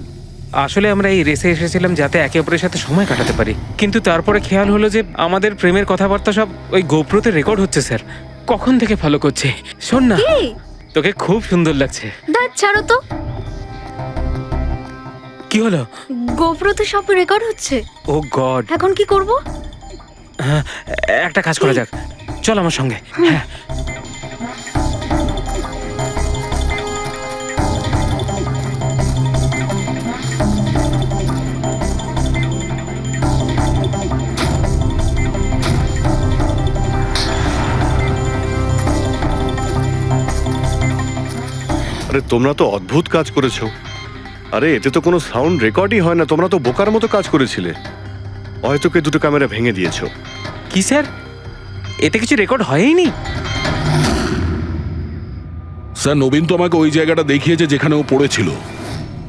আসলে আমরা এই রেসে এসেছিলাম যাতে একে অপরের সাথে সময় কাটাতে পারি, কিন্তু তারপরে খেয়াল হলো যে আমাদের প্রেমের কথাবার্তা সব ওই গোপ্রোতে রেকর্ড হচ্ছে স্যার। কখন থেকে ফলো করছে। শোন না, তোকে খুব সুন্দর লাগছে। দাঁত ছাড়ো তো। কি হলো? গোপ্রোতে সব রেকর্ড হচ্ছে। ও গড, এখন কি করব? একটা কাজ করা যাক, চল আমার সঙ্গে। হ্যাঁ আরে তোমরা তো অদ্ভুত কাজ করেছো। আরে এতে তো কোনো সাউন্ড রেকর্ডই হয় না, তোমরা তো বোকার মতো কাজ করেছিলে। হয়তো কে দুটো ক্যামেরা ভেঙে দিয়েছো। কি স্যার, এতে কিছু রেকর্ড হয়নি? স্যার নবীন তো আমাকে ওই জায়গাটা দেখিয়েছে যেখানে ও পড়েছিল,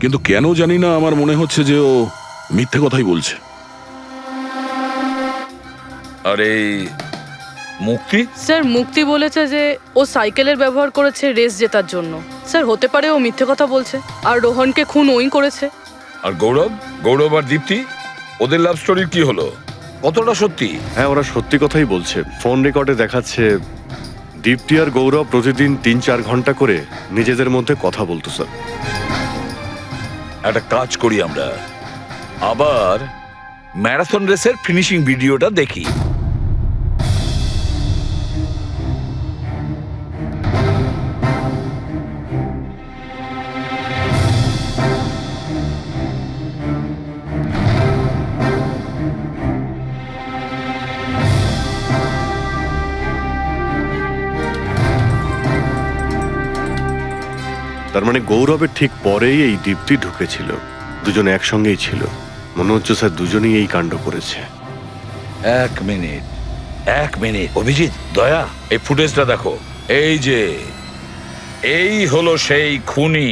কিন্তু কেন জানি না আমার মনে হচ্ছে যে ও মিথ্যে কথাই বলছে। আরে মুক্তি, স্যার মুক্তি বলেছে যে ও সাইকেলের ব্যবহার করেছে রেস জেতার জন্য। স্যার হতে পারে ও মিথ্যে কথা বলছে, আর রোহনকে খুন ওই করেছে। আর গৌরব আর দীপ্তি, ওদের লাভ স্টোরির কি হলো? কতটা সত্যি? হ্যাঁ, ওরা সত্যি কথাই বলছে। ফোন রেকর্ডে দেখাচ্ছে দীপ্তি আর গৌরব প্রতিদিন 3-4 ঘন্টা করে নিজেদের মধ্যে কথা বলতো স্যার। একটা কাজ করি, আমরা আবার ম্যারাথন রেসের ফিনিশিং ভিডিওটা দেখি। তার মানে গৌরবের ঠিক পরেই এই দীপ্তি ঢুকেছিল। দুজন একসঙ্গেই ছিল। মনে হচ্ছে স্যার দুজনেই এই কাণ্ড করেছে। এক মিনিট অভিজিৎ, দয়া, এই ফুটেজটা দেখো। এই হলো সেই খুনি।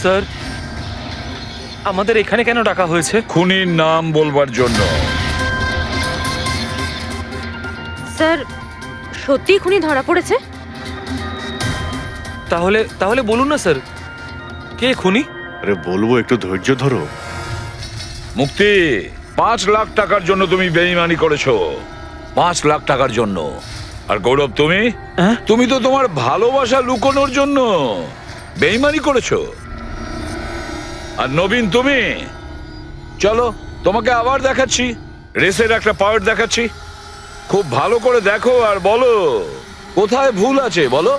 স্যার, আমাদের এখানে কেন ডাকা হয়েছে? খুনির নাম বলবার জন্য। স্যার সত্যি খুনি ধরা পড়েছে? তাহলে বলুন না স্যার, কে খুনি? আরে বলবো, একটু ধৈর্য ধরো। মুক্তি, 5 লাখ টাকার জন্য তুমি বেইমানি করেছো। 5 লাখ টাকার জন্য। আর গৌরব, তুমি তো তোমার ভালোবাসা লুকোনোর জন্য বেইমানি করেছো। আর নবীন, তুমি চলো, তোমাকে আবার দেখাচ্ছি, রেসের একটা পার্ট দেখাচ্ছি। খুব ভালো করে দেখো আর বলো কোথায় ভুল আছে, বলো।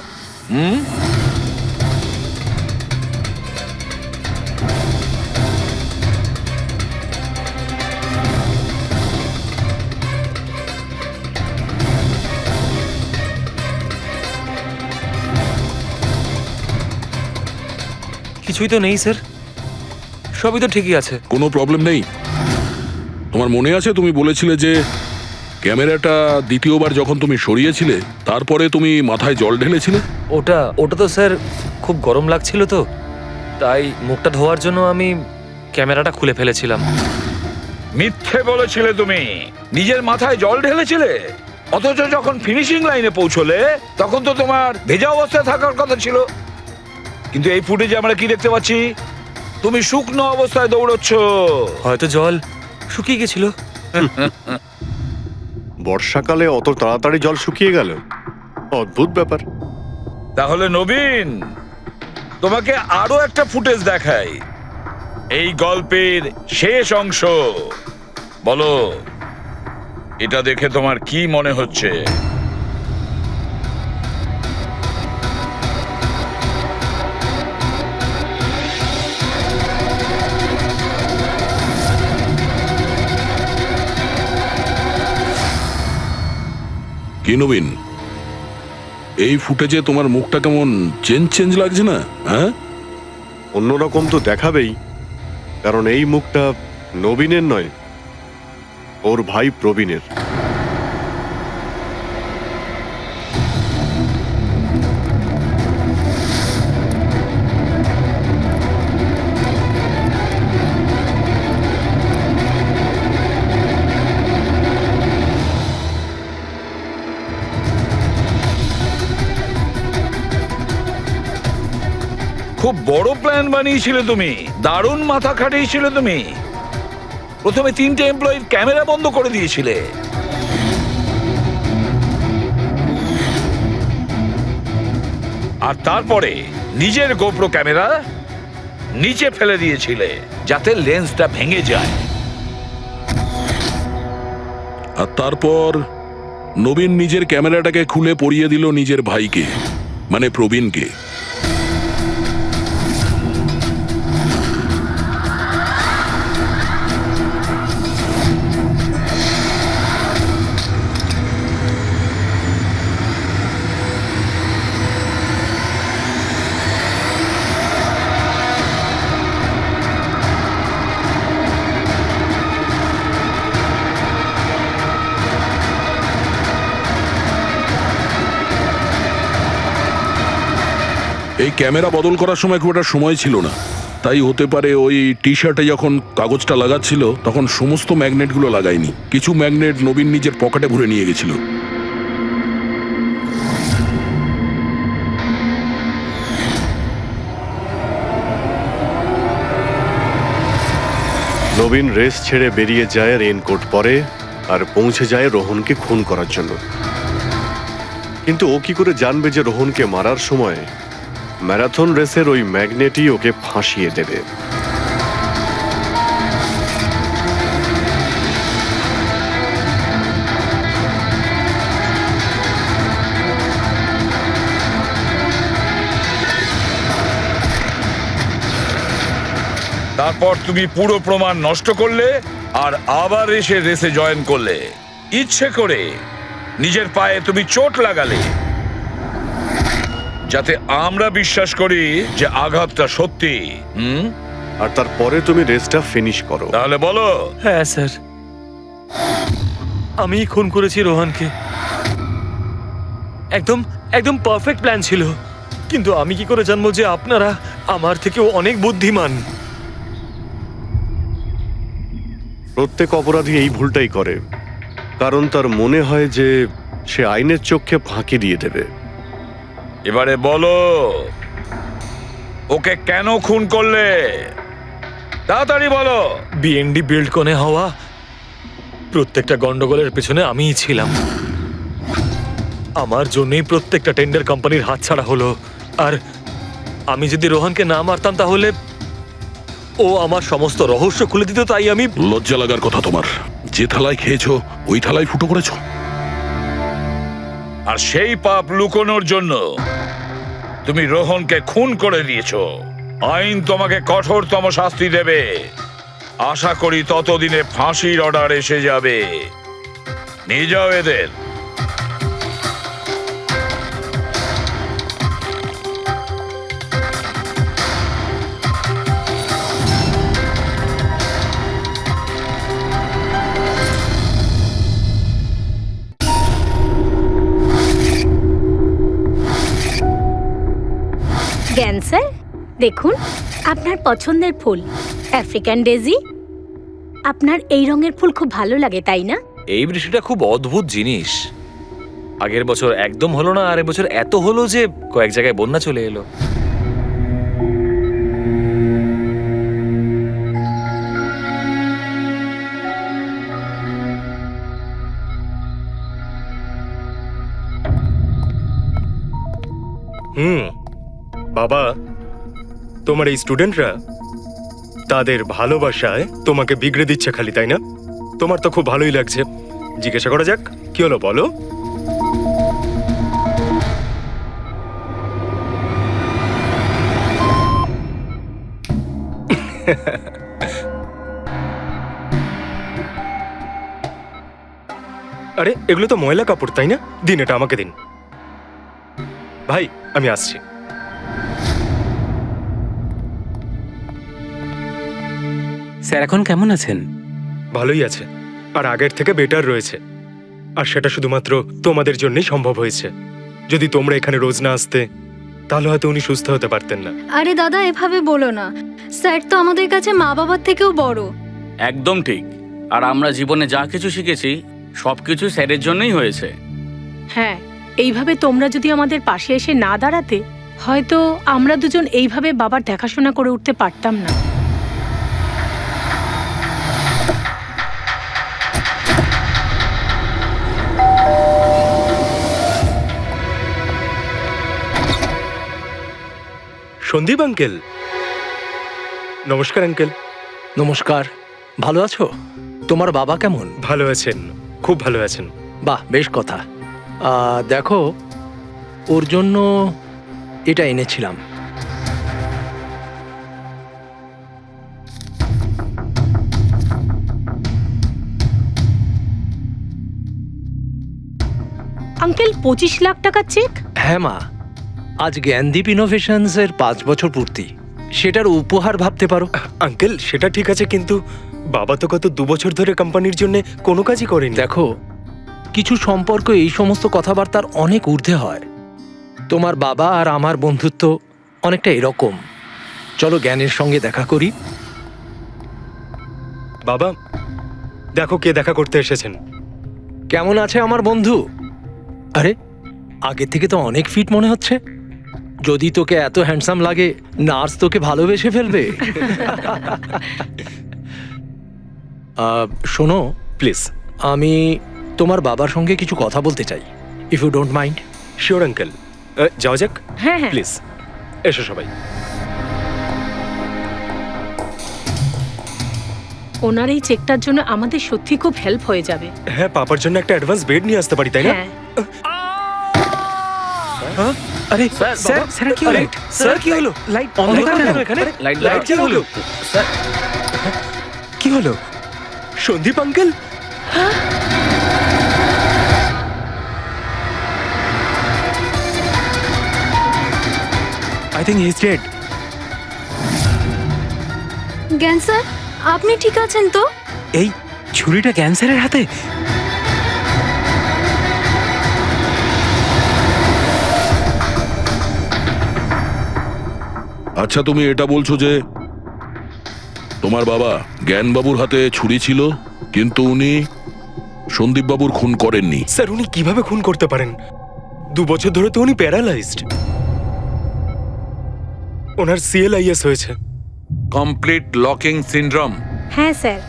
কিছুই তো নেই স্যার, সবই তো ঠিকই আছে। কোনো প্রবলেম নেই। তোমার মনে আছে তুমি বলেছিলে যে ক্যামেরাটা দ্বিতীয়বার যখন তুমি সরিয়েছিলে তারপরে তুমি মাথায় জল ঢেলেছিলে? ওটা তো স্যার খুব গরম লাগছিল, তো তাই মুখটা ধোয়ার জন্য আমি ক্যামেরাটা খুলে ফেলেছিলাম। মিথ্যে বলেছিলে তুমি, নিজের মাথায় জল ঢেলেছিলে। অথচ যখন ফিনিশিং লাইনে পৌঁছলে তখন তো তোমার ভেজা অবস্থায় থাকার কথা ছিল। কিন্তু এই ফুটেজে আমরা কি দেখতে পাচ্ছি? তুমি শুকনো অবস্থায় দৌড়চ্ছ। হয়তো জল শুকিয়ে গেছিল। বর্ষাকালে অত তাড়াতাড়ি জল শুকিয়ে গেল, অদ্ভুত ব্যাপার। তাহলে নবীন, তোমাকে আরো একটা ফুটেজ দেখাই, এই গল্পের শেষ অংশ। বলো, এটা দেখে তোমার কি মনে হচ্ছে? কি নবীন, এই ফুটেজে তোমার মুখটা কেমন চেঞ্জ লাগছে না? হ্যাঁ, অন্যরকম তো দেখাবেই, কারণ এই মুখটা নবীনের নয়, ওর ভাই প্রবীণের। খুব বড় প্ল্যান বানিয়েছিলে তুমি, দারুণ মাথা খাটিয়েছিলে তুমি। প্রথমে 3টে এমপ্লয়ির ক্যামেরা বন্ধ করে দিয়েছিলে, আর তারপরে নিজের গোপ্রো ক্যামেরা নিচে ফেলে দিয়েছিলে যাতে লেন্সটা ভেঙে যায়। আর তারপর নবীন নিজের ক্যামেরাটাকে খুলে পরিয়ে দিল নিজের ভাইকে, মানে প্রবীণকে। এই ক্যামেরা বদল করার সময় খুব একটা সময় ছিল না, তাই হতে পারে ওই টি শার্টে যখন কাগজটা লাগাচ্ছিল তখন সমস্ত ম্যাগনেটগুলো লাগায়নি, কিছু ম্যাগনেট নবীন নিজের পকেটে ভরে নিয়ে গেছিল। নবীন রেস ছেড়ে বেরিয়ে যায় রেইনকোট পরে আর পৌঁছে যায় রোহনকে খুন করার জন্য। কিন্তু ও কি করে জানবে যে রোহনকে মারার সময় ম্যারাথন রেসের ওই ম্যাগনেটই ওকে ফাঁসিয়ে দেবে? তারপর তুমি পুরো প্রমাণ নষ্ট করলে আর আবার এসে রেসে জয়েন করলে। ইচ্ছে করে নিজের পায়ে তুমি চোট লাগালে যাতে আমরা বিশ্বাস করি যে আঘাতটা সত্যি। আর তারপরে তুমি রেসটা ফিনিশ করো। তাহলে বলো। হ্যাঁ স্যার, আমি খুন করেছি রোহনকে। একদম একদম পারফেক্ট প্ল্যান ছিল, কিন্তু আমি কি করে জানবো যে আপনারা আমার থেকেও অনেক বুদ্ধিমান? প্রত্যেক অপরাধী এই ভুলটাই করে, কারণ তার মনে হয় যে সে আইনের চোখে ফাঁকি দিয়ে দেবে। এবারে বলো, ওকে কেন খুন করলে? তাড়াতাড়ি বলো। বিএনডি বিল্ডকনে হওয়া প্রত্যেকটা গন্ডগোলের পেছনে আমিই ছিলাম। আমার জন্যই প্রত্যেকটা টেন্ডার কোম্পানির হাতছাড়া হলো। আর আমি যদি রোহনকে না মারতাম তাহলে ও আমার সমস্ত রহস্য খুলে দিত। তাই আমি... লজ্জা লাগার কথা তোমার, যে থালায় খেয়েছো ওই থালায় ফুটো করেছো। আর সেই পাপ লুকোনোর জন্য তুমি রোহনকে খুন করে দিয়েছো। আইন তোমাকে কঠোরতম শাস্তি দেবে। আশা করি ততদিনে ফাঁসির অর্ডার এসে যাবে। নিয়ে যাও এদের। জ্ঞান স্যার, দেখুন আপনার পছন্দের ফুল আফ্রিকান ডেজি। আপনার এই রঙের ফুল খুব ভালো লাগে, তাই না? এই বৃষ্টিটা খুব অদ্ভুত জিনিস। আগের বছর একদম হলো না, আর এবছর এত হলো যে কয়েক জায়গায় বন্যা চলে এলো। বাবা, তোমার এই স্টুডেন্টরা তাদের ভালোবাসায় তোমাকে বিগড়ে দিচ্ছে খালি, তাই না? তোমার তো খুব ভালোই লাগছে। জিজ্ঞাসা করা যাক, কি হলো বলো? আরে এগুলো তো ময়লা কাপড়, তাই না? দিন, এটা আমাকে দিন। ভাই, আমি আসছি। স্যার এখন কেমন আছেন? ভালোই আছে, আর আগের থেকে বেটার রয়েছে। আর সেটা শুধুমাত্র তোমাদের জন্যই সম্ভব হয়েছে। যদি তোমরা এখানে রোজ না আসতে তাহলে হয়তো উনি সুস্থ হতে পারতেন না। আরে দাদা, এভাবে বলো না। স্যার তো আমাদের কাছে মা বাবার থেকেও বড়। একদম ঠিক। আর আমরা জীবনে যা কিছু শিখেছি সবকিছু স্যারের জন্যই হয়েছে। হ্যাঁ, এইভাবে তোমরা যদি আমাদের পাশে এসে না দাঁড়াতে, হয়তো আমরা দুজন এইভাবে বাবার দেখাশোনা করে উঠতে পারতাম না। সন্দীপ আঙ্কেল, নমস্কার আঙ্কেল। নমস্কার। ভালো আছো? তোমার বাবা কেমন? ভালো আছেন, খুব ভালো আছেন। বাহ, বেশ কথা। দেখো, ওর জন্য এটা এনেছিলাম। আঙ্কেল 25 লাখ টাকার চেক? হ্যাঁ মা, আজ জ্ঞানদীপ ইনোভেশনস এর 5 বছর পূর্তি, সেটার উপহার ভাবতে পারো। আঙ্কেল সেটা ঠিক আছে, কিন্তু বাবা তো গত 2 বছর ধরে কোম্পানির জন্য কোনো কাজই করেনি। দেখো, কিছু সম্পর্ক এই সমস্ত কথাবার্তার অনেক ঊর্ধ্বে হয়। তোমার বাবা আর আমার বন্ধুত্ব অনেকটা এরকম। চলো জ্ঞানের সঙ্গে দেখা করি। বাবা, দেখো কে দেখা করতে এসেছেন। কেমন আছে আমার বন্ধু? আরে, আগে থেকে তো অনেক ফিট মনে হচ্ছে। যদি তোকে এত হ্যান্ডসাম লাগে, নার্স তোকে ভালোবেসে ফেলবে। শোনো প্লিজ, আমি তোমার বাবার সঙ্গে কিছু কথা বলতে চাই, if you don't mind. Sure uncle, যাওয়া যাক। হ্যাঁ হ্যাঁ। প্লিজ এসো সবাই। ওনার এই চেকটার জন্য আমাদের সত্যি খুব হেল্প হয়ে যাবে। হ্যাঁ, পাপার জন্য একটা অ্যাডভান্স বেড নিয়ে আসতে পারি, তাই না? হ্যাঁ। আরে স্যার, স্যার, স্যার কি হলো? স্যার কি হলো? লাইট অন্ধকার কেন এখানে? লাইট কি হলো? স্যার, কি হলো? Sandeep uncle? I think he is dead. জ্ঞান স্যার, আপনি ঠিক আছেন তো? এই ছুরিটা ক্যান্সারের হাতে? আচ্ছা, তুমি এটা বলছো যে তোমার বাবা জ্ঞানবাবুর হাতে ছুরি ছিল, কিন্তু উনি সন্দীপবাবুর খুন করেননি। স্যার, উনি কিভাবে খুন করতে পারেন? 2 বছর ধরে তো উনি প্যারালাইজড। ওনার সিএলআইএস হয়েছে। Complete locking syndrome. হ্যাঁ স্যার,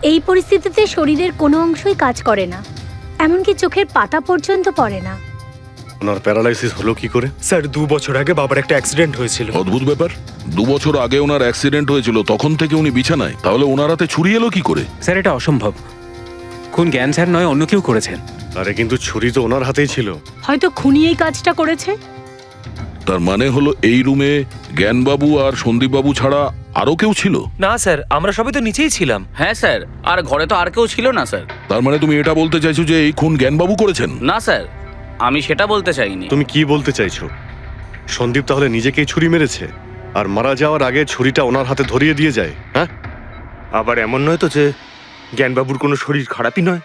এই পরিস্থিতিতে শরীরের কোনো অংশই কাজ করে না, এমনকি চোখের পাতা পর্যন্ত পড়ে না। ওনার প্যারালাইসিস হলো কি করে? স্যার, 2 বছর আগে বাবার একটা অ্যাক্সিডেন্ট হয়েছিল। অদ্ভুত ব্যাপার, 2 বছর আগে ওনার অ্যাক্সিডেন্ট হয়েছিল, তখন থেকে উনি বিছানায়। তাহলে ওনার হাতে ছুরি এলো কি করে? স্যার, এটা অসম্ভব। খুন জ্ঞান স্যার নয়, অন্য কেউ করেছেন। আরে কিন্তু ছুরি তো ওনার হাতেই ছিল। হয়তো খুনি এই কাজটা করেছে। তার মানে হলো এই রুমে জ্ঞানবাবু আর সন্দীপবাবু ছাড়া আরো কেউ ছিল? না স্যার, আমরা সবাই তো নিচেই ছিলাম। হ্যাঁ স্যার, আর ঘরে তো আর কেউ ছিল না স্যার। তার মানে তুমি এটা বলতে চাইছো যে এই খুন জ্ঞানবাবু করেছেন? না স্যার, আমি সেটা বলতে চাইনি। তুমি কি বলতে চাইছো? সন্দীপ তাহলে নিজেকেই ছুরি মেরেছে, আর মারা যাওয়ার আগে ছুরিটা ওনার হাতে ধরিয়ে দিয়ে যায়? হ্যাঁ, আবার এমন নয় তো যে জ্ঞানবাবুর কোনো শরীর খারাপই নয়,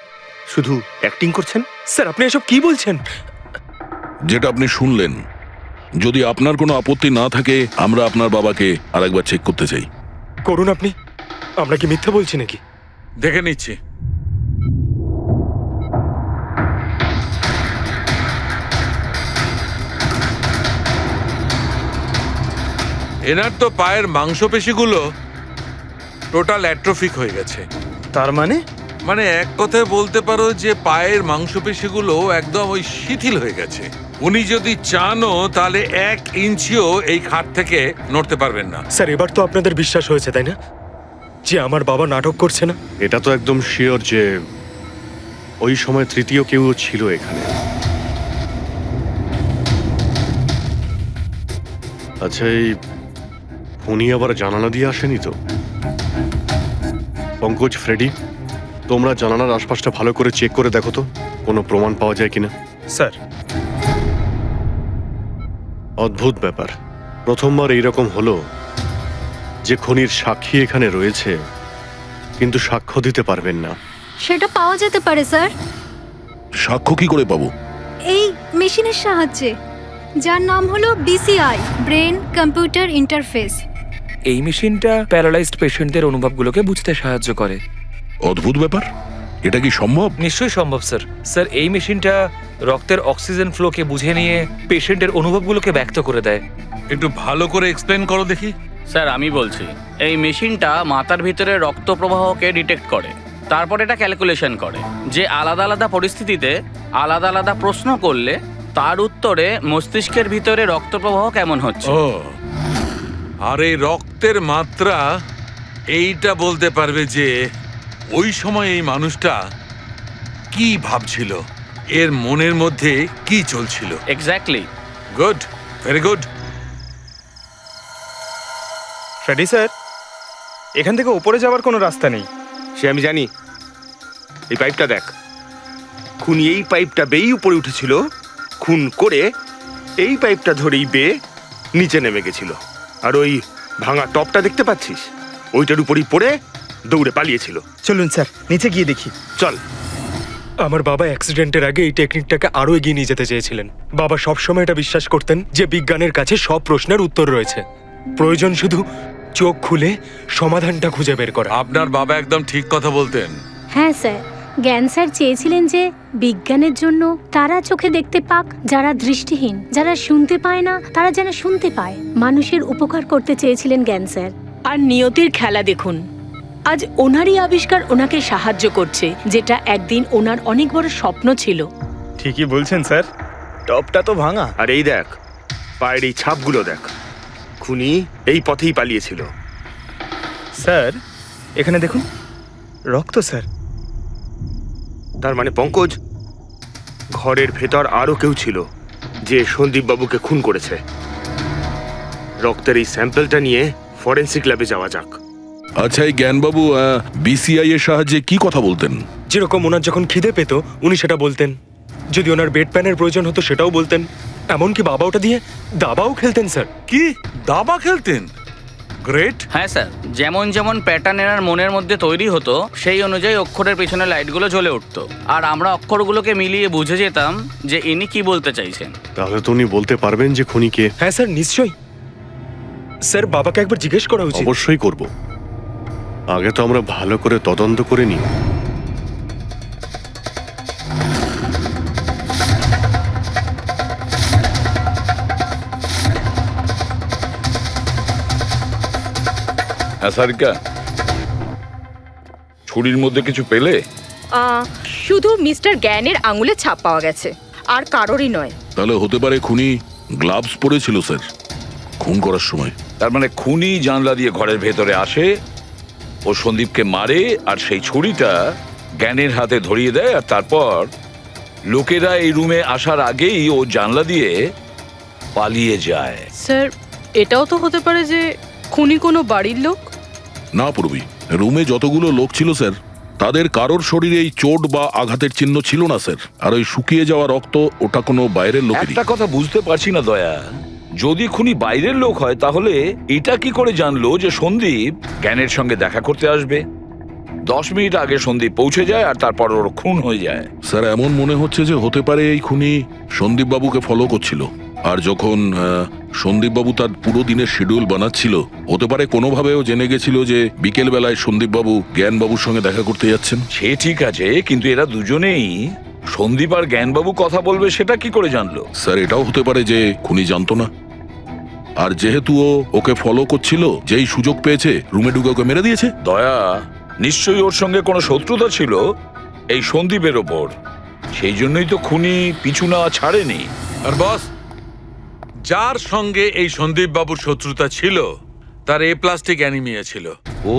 শুধু অ্যাক্টিং করছেন? স্যার, আপনি এসব কি বলছেন? যেটা আপনি শুনলেন, যদি আপনার কোনো আপত্তি না থাকে, আমরা আপনার বাবাকে আরেকবার চেক করতে চাই। করুন আপনি। আমরা কি মিথ্যা বলছি নাকি? দেখে নিচ্ছি। এনার তো পায়ের মাংসপেশিগুলো টোটাল অ্যাট্রোফিক হয়ে গেছে। তার মানে মানে এক কথায় বলতে পারো যে পায়ের মাংসপেশিগুলো একদম ওই শিথিল হয়ে গেছে। উনি যদি চানও তাহলে 1 ইঞ্চিও এই খাট থেকে নড়তে পারবেন না। স্যার, এবার তো আপনাদের বিশ্বাস হয়েছে, তাই না, যে আমার বাবা নাটক করছে না? এটা তো একদম শিওর যে ওই সময় তৃতীয় কেউ ছিল এখানে। আচ্ছা, এই উনি আবার জানালা দিয়ে আসেনি তো? পঙ্কজ, ফ্রেডি, তোমরা জানালার আশপাশটা ভালো করে চেক করে দেখো তো কোনো প্রমাণ পাওয়া যায় কিনা। স্যার, অদ্ভুত ব্যাপার, প্রথমবার এইরকম হলো যে খুনির সাক্ষী এখানে রয়েছে, কিন্তু সাক্ষ্য দিতে পারবেন না। সেটা পাওয়া যেতে পারে স্যার, সাক্ষ্য কি করে পাবো? এই মেশিনের সাহায্যে, যার নাম হলো BCI, ব্রেন কম্পিউটার ইন্টারফেস। এই মেশিনটা প্যারালাইজড পেশেন্টদের অনুভবগুলোকে বুঝতে সাহায্য করে। অদ্ভুত ব্যাপার, এটা কি সম্ভব? নিশ্চয়ই সম্ভব স্যার। স্যার, এই মেশিনটা রক্তের অক্সিজেন ফ্লোকে বুঝে নিয়ে পেশেন্টের অনুভবগুলোকে ব্যক্ত করে দেয়। একটু ভালো করে এক্সপ্লেন করো দেখি। স্যার, আমি বলছি, এই মেশিনটা মাথার ভিতরে রক্ত প্রবাহকে ডিটেক্ট করে, তারপর এটা ক্যালকুলেশন করে যে আলাদা আলাদা পরিস্থিতিতে আলাদা আলাদা প্রশ্ন করলে তার উত্তরে মস্তিষ্কের ভিতরে রক্ত প্রবাহ কেমন হচ্ছে। ও, আর এই রক্তের মাত্রা এইটা বলতে পারবে যে ওই সময় এই মানুষটা কি ভাবছিল, এর মনের মধ্যে কি চলছিল। Exactly. Good, very good. Freddy sir, এখান থেকে ওপরে যাওয়ার কোনো রাস্তা নেই। সে আমি জানি। এই পাইপটা দেখ, খুনি এই পাইপটা বেয়েই উপরে উঠেছিল, খুন করে এই পাইপটা ধরেই বেয়ে নিচে নেমে গেছিল। আর ওই ভাঙা টপটা দেখতে পাচ্ছিস, ওইটার উপরই পড়ে দৌড়ে পালিয়েছিল। চলুন স্যার, নিচে গিয়ে দেখি। চল। আমার বাবা অ্যাক্সিডেন্টের আগে এই টেকনিকটাকে আরো এগিয়ে নিয়ে যেতে চেয়েছিলেন। বাবা সবসময় এটা বিশ্বাস করতেন যে বিজ্ঞানের কাছে সব প্রশ্নের উত্তর রয়েছে, প্রয়োজন শুধু চোখ খুলে সমাধানটা খুঁজে বের করা। আপনার বাবা একদম ঠিক কথা বলতেন। হ্যাঁ স্যার, জ্ঞান স্যার চেয়েছিলেন যে বিজ্ঞানের জন্য তারা চোখে দেখতে পাক যারা দৃষ্টিহীন, যারা শুনতে পায় না তারা যেন শুনতে পায়। মানুষের উপকার করতে চেয়েছিলেন জ্ঞান স্যার। আর নিয়তির খেলা দেখুন, আজ ওনারই আবিষ্কার ওনাকে সাহায্য করছে, যেটা একদিন ওনার অনেক বড় স্বপ্ন ছিল। ঠিকই বলছেন স্যার, টপটা তো ভাঙা। আর এই দেখ, পায়ের এই ছাপগুলো দেখ, খুনি এই পথেই পালিয়েছিল। স্যার এখানে দেখুন, রক্ত স্যার। তার মানে পঙ্কজ, ঘরের ভেতর আরো কেউ ছিল যে সন্দীপ বাবুকে খুন করেছে। রক্তের এই স্যাম্পলটা নিয়ে ফরেন্সিক ল্যাবে যাওয়া যাক। আচ্ছা, এই জ্ঞানবাবু বিসিআই এর সাহায্যে কি কথা বলতেন? যেরকম ওনার যখন খিদে পেত উনি সেটা বলতেন, যদি ওনার বেড প্যানের প্রয়োজন হতো সেটাও বলতেন, এমনকি বাবা ওটা দিয়ে দাবাও খেলতেন স্যার। কি দাবা খেলতেন? গ্রেট। হ্যাঁ স্যার, যেমন যেমন প্যাটার্ন এনার মনের মধ্যে তৈরি হতো সেই অনুযায়ী অক্ষরের পেছনে লাইটগুলো জ্বলে উঠতো, আর আমরা অক্ষরগুলোকে মিলিয়ে বুঝে যেতাম যে ইনি কি বলতে চাইছেন। তাহলে তো উনি বলতে পারবেন যে খুনি কে? হ্যাঁ স্যার, নিশ্চয়ই। স্যার বাবাকে একবার জিজ্ঞেস করা উচিত। অবশ্যই করব। আগে তো আমরা ভালো করে তদন্ত করে নিই। হ্যাঁ সারিকা, ছুরির মধ্যে কিছু পেলে? শুধু মিস্টার জ্ঞানের আঙুলে ছাপ পাওয়া গেছে, আর কারোরই নয়। তাহলে হতে পারে খুনি গ্লাভস পরেছিল স্যার খুন করার সময়। তার মানে খুনি জানলা দিয়ে ঘরের ভেতরে আসে, ও সন্দীপকে মারে, আর সেই ছুরিটা জ্ঞানের হাতে ধরিয়ে দেয়, আর তারপর লোকেরা এই রুমে আসার আগেই ও জানলা দিয়ে পালিয়ে যায়। স্যার, এটাও তো হতে পারে যে খুনি কোনো বাড়ির লোক। না পূর্বী, রুমে যতগুলো লোক ছিল স্যার, তাদের কারোর শরীরে এই চোট বা আঘাতের চিহ্ন ছিল না স্যার। আর ওই শুকিয়ে যাওয়া রক্ত, ওটা কোনো বাইরের লোকেরই। একটা কথা বুঝতে পারছি না দয়া, যদি খুনি বাইরের লোক হয় তাহলে এটা কি করে জানলো যে সন্দীপ জ্ঞানের সঙ্গে দেখা করতে আসবে? 10 মিনিট আগে সন্দীপ পৌঁছে যায় আর তারপর ওর খুন হয়ে যায়। স্যার এমন মনে হচ্ছে যে হতে পারে এই খুনি সন্দীপ বাবুকে ফলো করছিল, আর যখন সন্দীপ বাবু তার পুরো দিনের শিডিউল বানাচ্ছিল, হতে পারে কোনোভাবেও জেনে গেছিল যে বিকেল বেলায় সন্দীপ বাবু জ্ঞান বাবুর সঙ্গে দেখা করতে যাচ্ছেন। সে ঠিক আছে, কিন্তু এরা দুজনেই সন্দীপ আর জ্ঞানবাবু কথা বলবে সেটা কি করে জানলো? স্যার এটাও হতে পারে যে খুনি জানতো না, আর যেহেতু ও ওকে ফলো করছিল, যেই সুযোগ পেয়েছে রুমে ঢুকে ওকে মেরে দিয়েছে। দয়া, নিশ্চয়ই ওর সঙ্গে কোনো শত্রুতা ছিল এই সন্দীপের ওপর, সেই জন্যই তো খুনি পিছু না ছাড়েনি। আর বস, যার সঙ্গে এই সন্দীপ বাবুর শত্রুতা ছিল তার এ প্লাস্টিক অ্যানিমিয়া ছিল। ও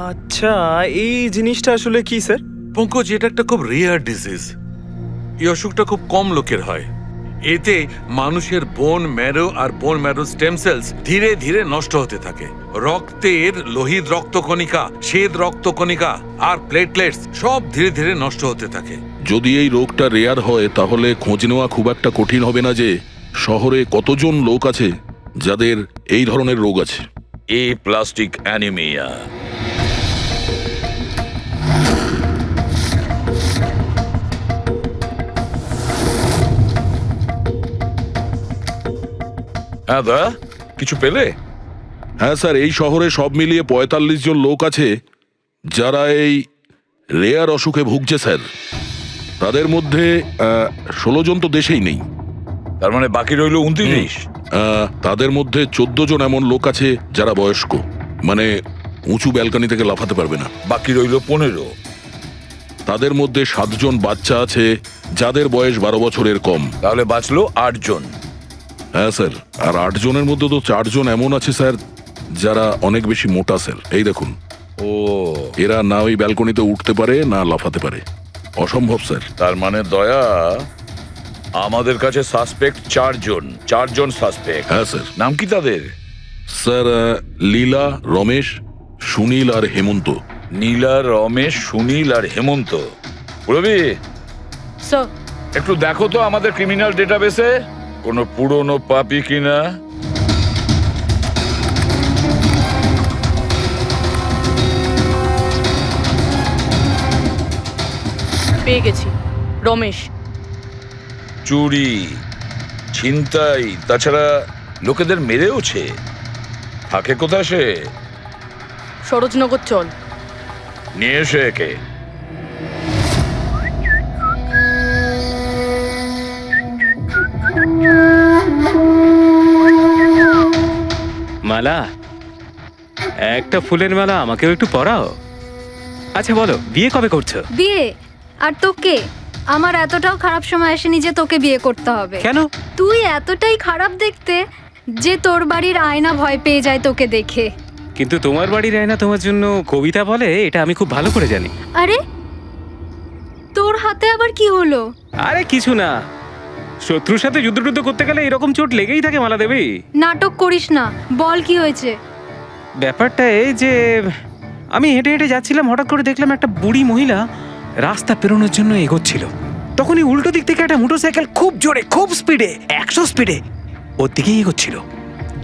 আচ্ছা, এই জিনিসটা আসলে কি স্যার? পঙ্কজ, এটা একটা খুব রেয়ার ডিজিজ। এই অসুখটা খুব কম লোকের হয়। এতে মানুষের বোন ম্যারো আর বোন ম্যারো স্টেম সেলস ধীরে ধীরে নষ্ট হতে থাকে। রক্তের লোহিত রক্তকণিকা, শ্বেত রক্তকণিকা আর প্লেটলেটস সব ধীরে ধীরে নষ্ট হতে থাকে। যদি এই রোগটা রেয়ার হয় তাহলে খোঁজ নেওয়া খুব একটা কঠিন হবে না যে শহরে কতজন লোক আছে যাদের এই ধরনের রোগ আছে। এ প্লাস্টিক অ্যানিমিয়া। হ্যাঁ দা, কিছু পেলে? হ্যাঁ স্যার, এই শহরে সব মিলিয়ে 45 জন লোক আছে যারা এই রেয়ার অসুখে ভুগছে স্যার। তাদের মধ্যে 16 জন তো দেশেই নেই। তার মানে বাকি রইল 29। তাদের মধ্যে 14 জন এমন লোক আছে যারা বয়স্ক, মানে উঁচু ব্যালকনি থেকে লাফাতে পারবে না। বাকি রইল 15। তাদের মধ্যে 7 জন বাচ্চা আছে যাদের বয়স 12 বছরের কম। তাহলে বাঁচলো 8 জন। হ্যাঁ স্যার, আর 8 জনের মধ্যে তো 4 জন এমন আছে স্যার যারা অনেক বেশি মোটা স্যার। এই দেখুন, ও, এরা না ওই ব্যালকনিতে উঠতে পারে না লাফাতে পারে, অসম্ভব স্যার। তার মানে দয়া আমাদের কাছে সাসপেক্ট 4 জন সাসপেক্ট। হ্যাঁ স্যার। নাম কি তাদের? স্যার লীলা, রমেশ, সুনীল আর হেমন্ত। নীলা, রমেশ, সুনীল আর হেমন্ত। রবি, স্যার, একটু দেখো তো আমাদের ক্রিমিনাল ডেটাবেসে কোনো পুরনো পাপি কিনা। পেয়ে গেছি। রমেশ। চুরি, ছিনতাই, তাছাড়া লোকেদের মেরেওছে। থাকে কোথায় সে? সরোজনগর চল। নিয়ে এসে একে। মালা, একটা ফুলের মালা আমাকেও একটু পরাও। আচ্ছা বলো, বিয়ে কবে করছো? বিয়ে? আর তোকে? আমার এতটাও খারাপ সময় আসেনি যে তোকে বিয়ে করতে হবে। কেন? তুই এতটাই খারাপ দেখতে যে তোর বাড়ির আয়না ভয় পেয়ে যায় তোকে দেখে। কিন্তু তোমার বাড়ির আয়না তোমার জন্য কবিতা বলে, এটা আমি খুব ভালো করে জানি। আরে তোর হাতে আবার কি হলো? আরে কিছু না, শত্রুর সাথে যুদ্ধ করতে গেলে এরকম চোট লেগেই থাকে মালা দেবী। নাটক করিস না, বল কি হয়েছে? ব্যাপারটা এই যে আমি হেঁটে হেঁটে যাচ্ছিলাম, হঠাৎ করে দেখলাম একটা বুড়ি মহিলা রাস্তা পেরোনোর জন্য এগোচ্ছিল। তখনই উল্টো দিক থেকে একটা মোটরসাইকেল খুব জোরে, খুব স্পিডে, 100 স্পিডে ওর দিকেই এগোচ্ছিল।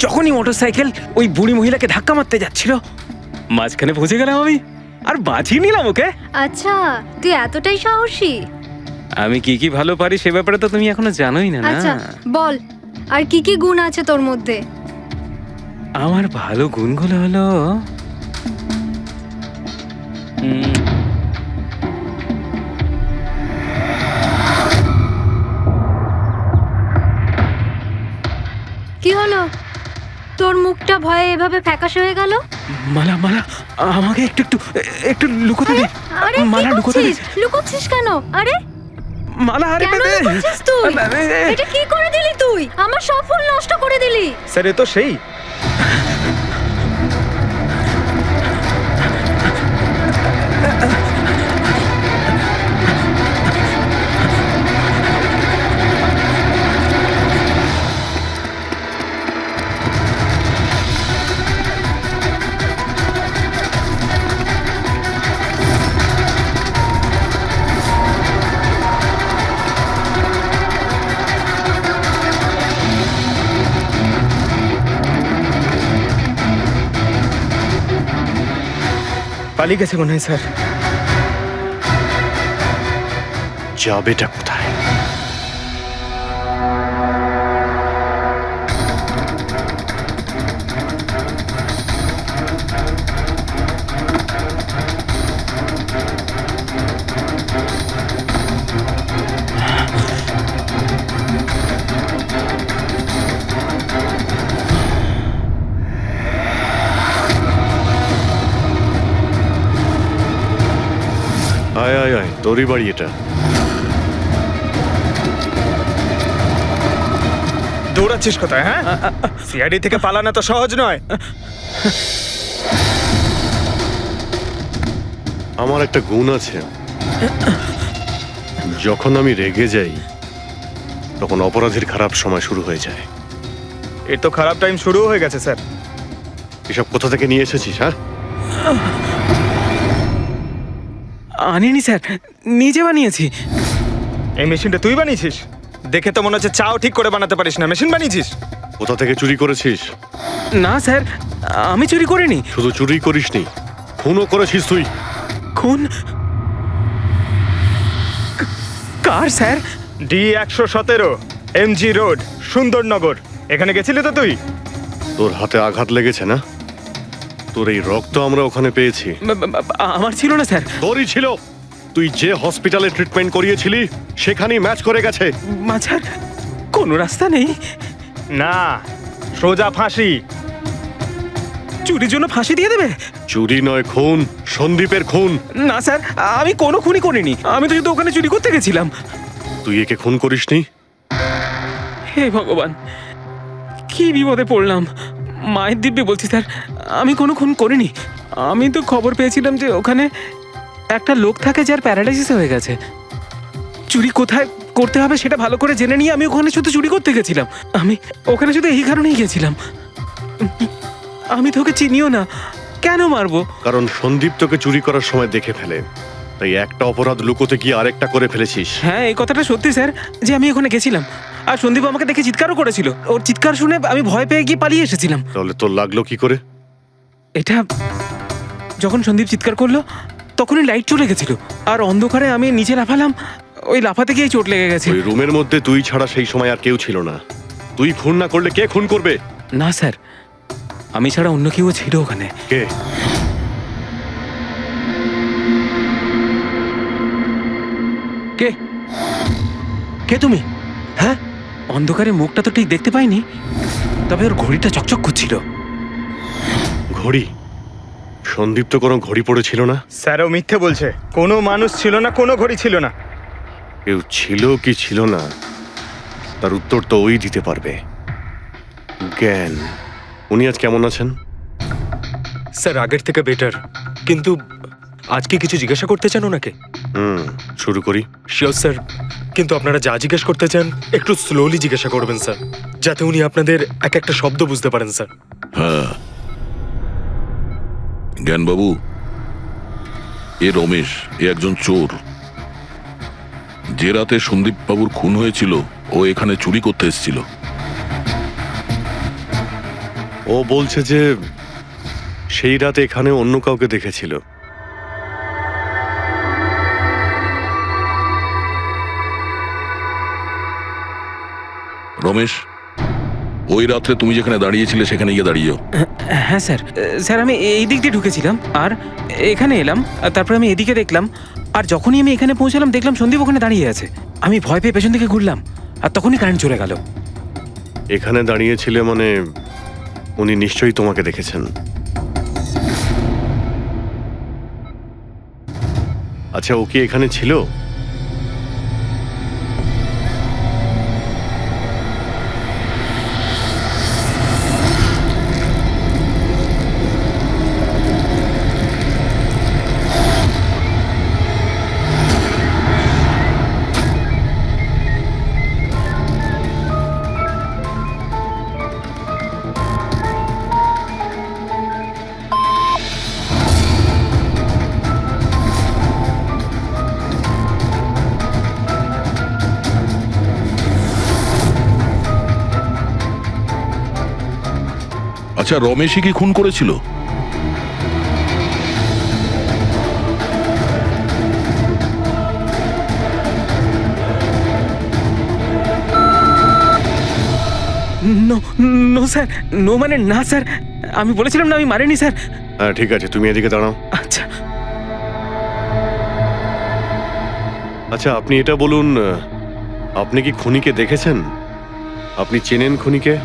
যখনই মোটরসাইকেল ওই বুড়ি মহিলাকে ধাক্কা মারতে যাচ্ছিল, মাঝখানে পৌঁছে গেলাম আমি আর বাঁচিয়ে নিলাম ওকে। আচ্ছা, তুই এতটাই সাহসী? আমি কি কি ভালো পারি সে ব্যাপারে তো তুমি এখনো জানোই না। আচ্ছা না, বল, আর কি কি গুণ আছে তোর মধ্যে? আমার ভালো গুণগুলো হলো কি হলো? তোর মুখটা ভয়ে এভাবে ফ্যাকাশে হয়ে গেল? মালা, মালা আমাকে একটু একটু একটু লুকোতে দে। আরে মালা লুকোতে দে। লুকোচ্ছিস কেন? আরে মালা, আরে কেন লুকোচ্ছিস তুই? এটা কি করে দিলি তুই? আমার সব ফুল নষ্ট করে দিলি। স্যার, এ তো সেই। পালিয়ে গেছে মনে হয় স্যার। যাবেটা কোথায়? আয় আয় আয়, তোরই বাড়ি এটা। দৌড়াচ্ছিস কোথায়? হ্যাঁ, সিআইডি থেকে পালানো তো সহজ নয়। আমার একটা গুণ আছে, যখন আমি রেগে যাই তখন অপরাধীর খারাপ সময় শুরু হয়ে যায়। এর তো খারাপ টাইম শুরু হয়ে গেছে স্যার। এসব কোথা থেকে নিয়ে এসেছিস? হ্যাঁ, আনিনি স্যার, নিজে বানিয়েছি। এই মেশিনটা তুই বানিয়েছিস? দেখে তো মনে হচ্ছে চাও ঠিক করে বানাতে পারিস না, মেশিন বানিয়েছিস। কোথা থেকে চুরি করেছিস? না স্যার, আমি চুরি করিনি। শুধু চুরি করিসনি, খুনও করেছিস তুই। খুন? কার sir? D117 MG road, Sundarnagar. এখানে গেছিলি তো তুই? তোর হাতে আঘাত লেগেছে না? তোর এই রক্ত আমরা ওখানে পেয়েছি। আমার ছিল না স্যার। তোরই ছিল। তুই যে হসপিটালে ট্রিটমেন্ট করিয়েছিলি সেখানেই ম্যাচ করে গেছে। মাঝার কোনো রাস্তা নেই? না, সোজা ফাঁসি। চুরির জন্য ফাঁসি দিয়ে দেবে? চুরি নয়, খুন, সন্দীপের খুন। না স্যার, আমি কোনো খুনই করিনি। আমি তো শুধু ওখানে চুরি করতে গেছিলাম। তুই একে খুন করিসনি? হে ভগবান, কি বিপদে পড়লাম। মায়ের দিব্যে বলছি স্যার, আমি কোনো খুন করিনি। আমি তো খবর পেয়েছিলাম যে ওখানে একটা লোক থাকে যার প্যারালাইসিস হয়ে গেছে। চুরি কোথায় করতে হবে সেটা ভালো করে জেনে নিয়ে আমি ওখানে শুধু চুরি করতে গেছিলাম। আমি ওখানে শুধু এই কারণেই গেছিলাম। আমি তোকে চিনিও না, কেন মারবো? কারণ সন্দীপ তোকে চুরি করার সময় দেখে ফেলে, তাই একটা অপরাধ লুকোতে গিয়ে আরেকটা করে ফেলেছিস। হ্যাঁ, এই কথাটা সত্যি স্যার যে আমি ওখানে গেছিলাম, আর সন্দীপ আমাকে দেখে চিৎকারও করেছিল। ওর চিৎকার শুনে আমি ভয় পেয়ে গিয়ে পালিয়ে এসেছিলাম। তাহলে তোর লাগলো কি করে? এটা যখন সন্দীপ চিৎকার করলো তখনই লাইট চলে গেছিল, আর অন্ধকারে আমি নিচে লাফালাম, ওই লাফাতে গিয়ে চোট লেগে গেছে। ওই রুমের মধ্যে তুই ছাড়া সেই সময় আর কেউ ছিল না। তুই খুন না করলে কে খুন করবে? না স্যার, আমি ছাড়া অন্য কেউ ছিল ওখানে। কে? কে কে তুমি? হ্যাঁ, অন্ধকারে মুখটা তো ঠিক দেখতে পাইনি, তবে ওর ঘড়িটা চকচক করছিল। ঘড়ি? সন্দীপ তো কোনো ঘড়ি পড়েছিল না। স্যারও মিথ্যে বলছে। কোনো মানুষ ছিল না, কোনো ঘড়ি ছিল না। কেউ ছিল কি ছিল না তার উত্তর তো ওই দিতে পারবে। জ্ঞান, উনি আজ কেমন আছেন? স্যার আগের থেকে বেটার, কিন্তু আজকে কিছু জিজ্ঞাসা করতে চান ওনাকে? শুরু করি। শিওর স্যার, কিন্তু আপনারা যা জিজ্ঞেস করতে চান একটু স্লোলি জিজ্ঞাসা করবেন স্যার, যাতে উনি আপনাদের এক একটা শব্দ বুঝতে পারেন স্যার। হ্যাঁ, জ্ঞানবাবু, এ রমেশ, এ একজন চোর। যে রাতে সন্দীপ বাবুর খুন হয়েছিল ও এখানে চুরি করতে এসেছিল। ও বলছে যে সেই রাতে এখানে অন্য কাউকে দেখেছিল। রমেশ, ওই রাত্রে তুমি যেখানে দাঁড়িয়েছিলে সেখানে গিয়ে দাঁড়িয়ে। হ্যাঁ স্যার, স্যার আমি এই দিক দিয়ে ঢুকেছিলাম আর এখানে এলাম, আর তারপর আমি এদিকে দেখলাম, আর যখনই আমি এখানে পৌঁছালাম দেখলাম সন্দীপ ওখানে দাঁড়িয়ে আছে। আমি ভয় পেয়ে পেছন দিকে ঘুরলাম, আর তখনই কারেন্ট চলে গেল। এখানে দাঁড়িয়েছিলে মানে উনি নিশ্চয়ই তোমাকে দেখেছেন। আচ্ছা, ও কি এখানে ছিল? আচ্ছা, রমেশই কি খুন করেছিল? নো নো স্যার, নো মানে না স্যার, আমি বলেছিলাম না আমি মারিনি স্যার। হ্যাঁ ঠিক আছে, তুমি এদিকে দাঁড়াও। আচ্ছা আচ্ছা, আপনি এটা বলুন, আপনি কি খুনিকে দেখেছেন? আপনি চেনেন খুনিকে?